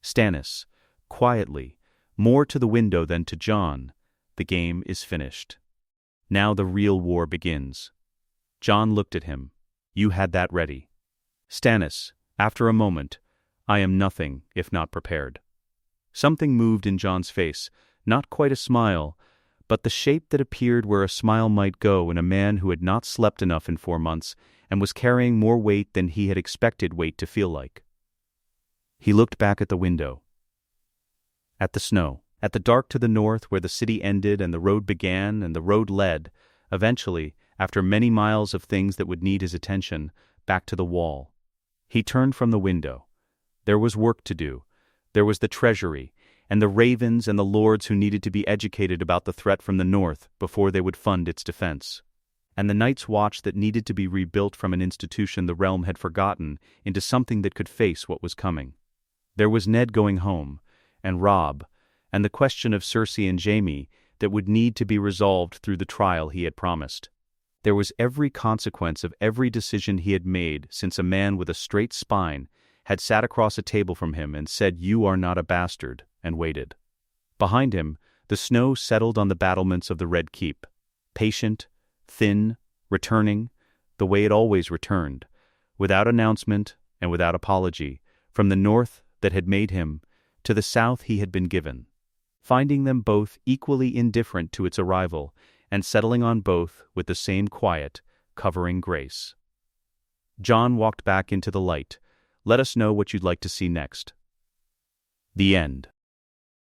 Stannis, quietly, more to the window than to Jon, the game is finished. Now the real war begins. Jon looked at him. You had that ready. Stannis, after a moment, I am nothing if not prepared. Something moved in Jon's face, not quite a smile, but the shape that appeared where a smile might go in a man who had not slept enough in 4 months and was carrying more weight than he had expected weight to feel like. He looked back at the window. At the snow. At the dark to the north where the city ended and the road began and the road led, eventually, after many miles of things that would need his attention, back to the wall. He turned from the window. There was work to do. There was the treasury, and the ravens and the lords who needed to be educated about the threat from the north before they would fund its defense, and the Night's Watch that needed to be rebuilt from an institution the realm had forgotten into something that could face what was coming. There was Ned going home, and Robb, and the question of Cersei and Jaime that would need to be resolved through the trial he had promised. There was every consequence of every decision he had made since a man with a straight spine had sat across a table from him and said, "You are not a bastard," and waited. Behind him, the snow settled on the battlements of the Red Keep, patient, thin, returning, the way it always returned, without announcement and without apology, from the north that had made him to the south he had been given, finding them both equally indifferent to its arrival and settling on both with the same quiet, covering grace. Jon walked back into the light. Let us know what you'd like to see next. The end.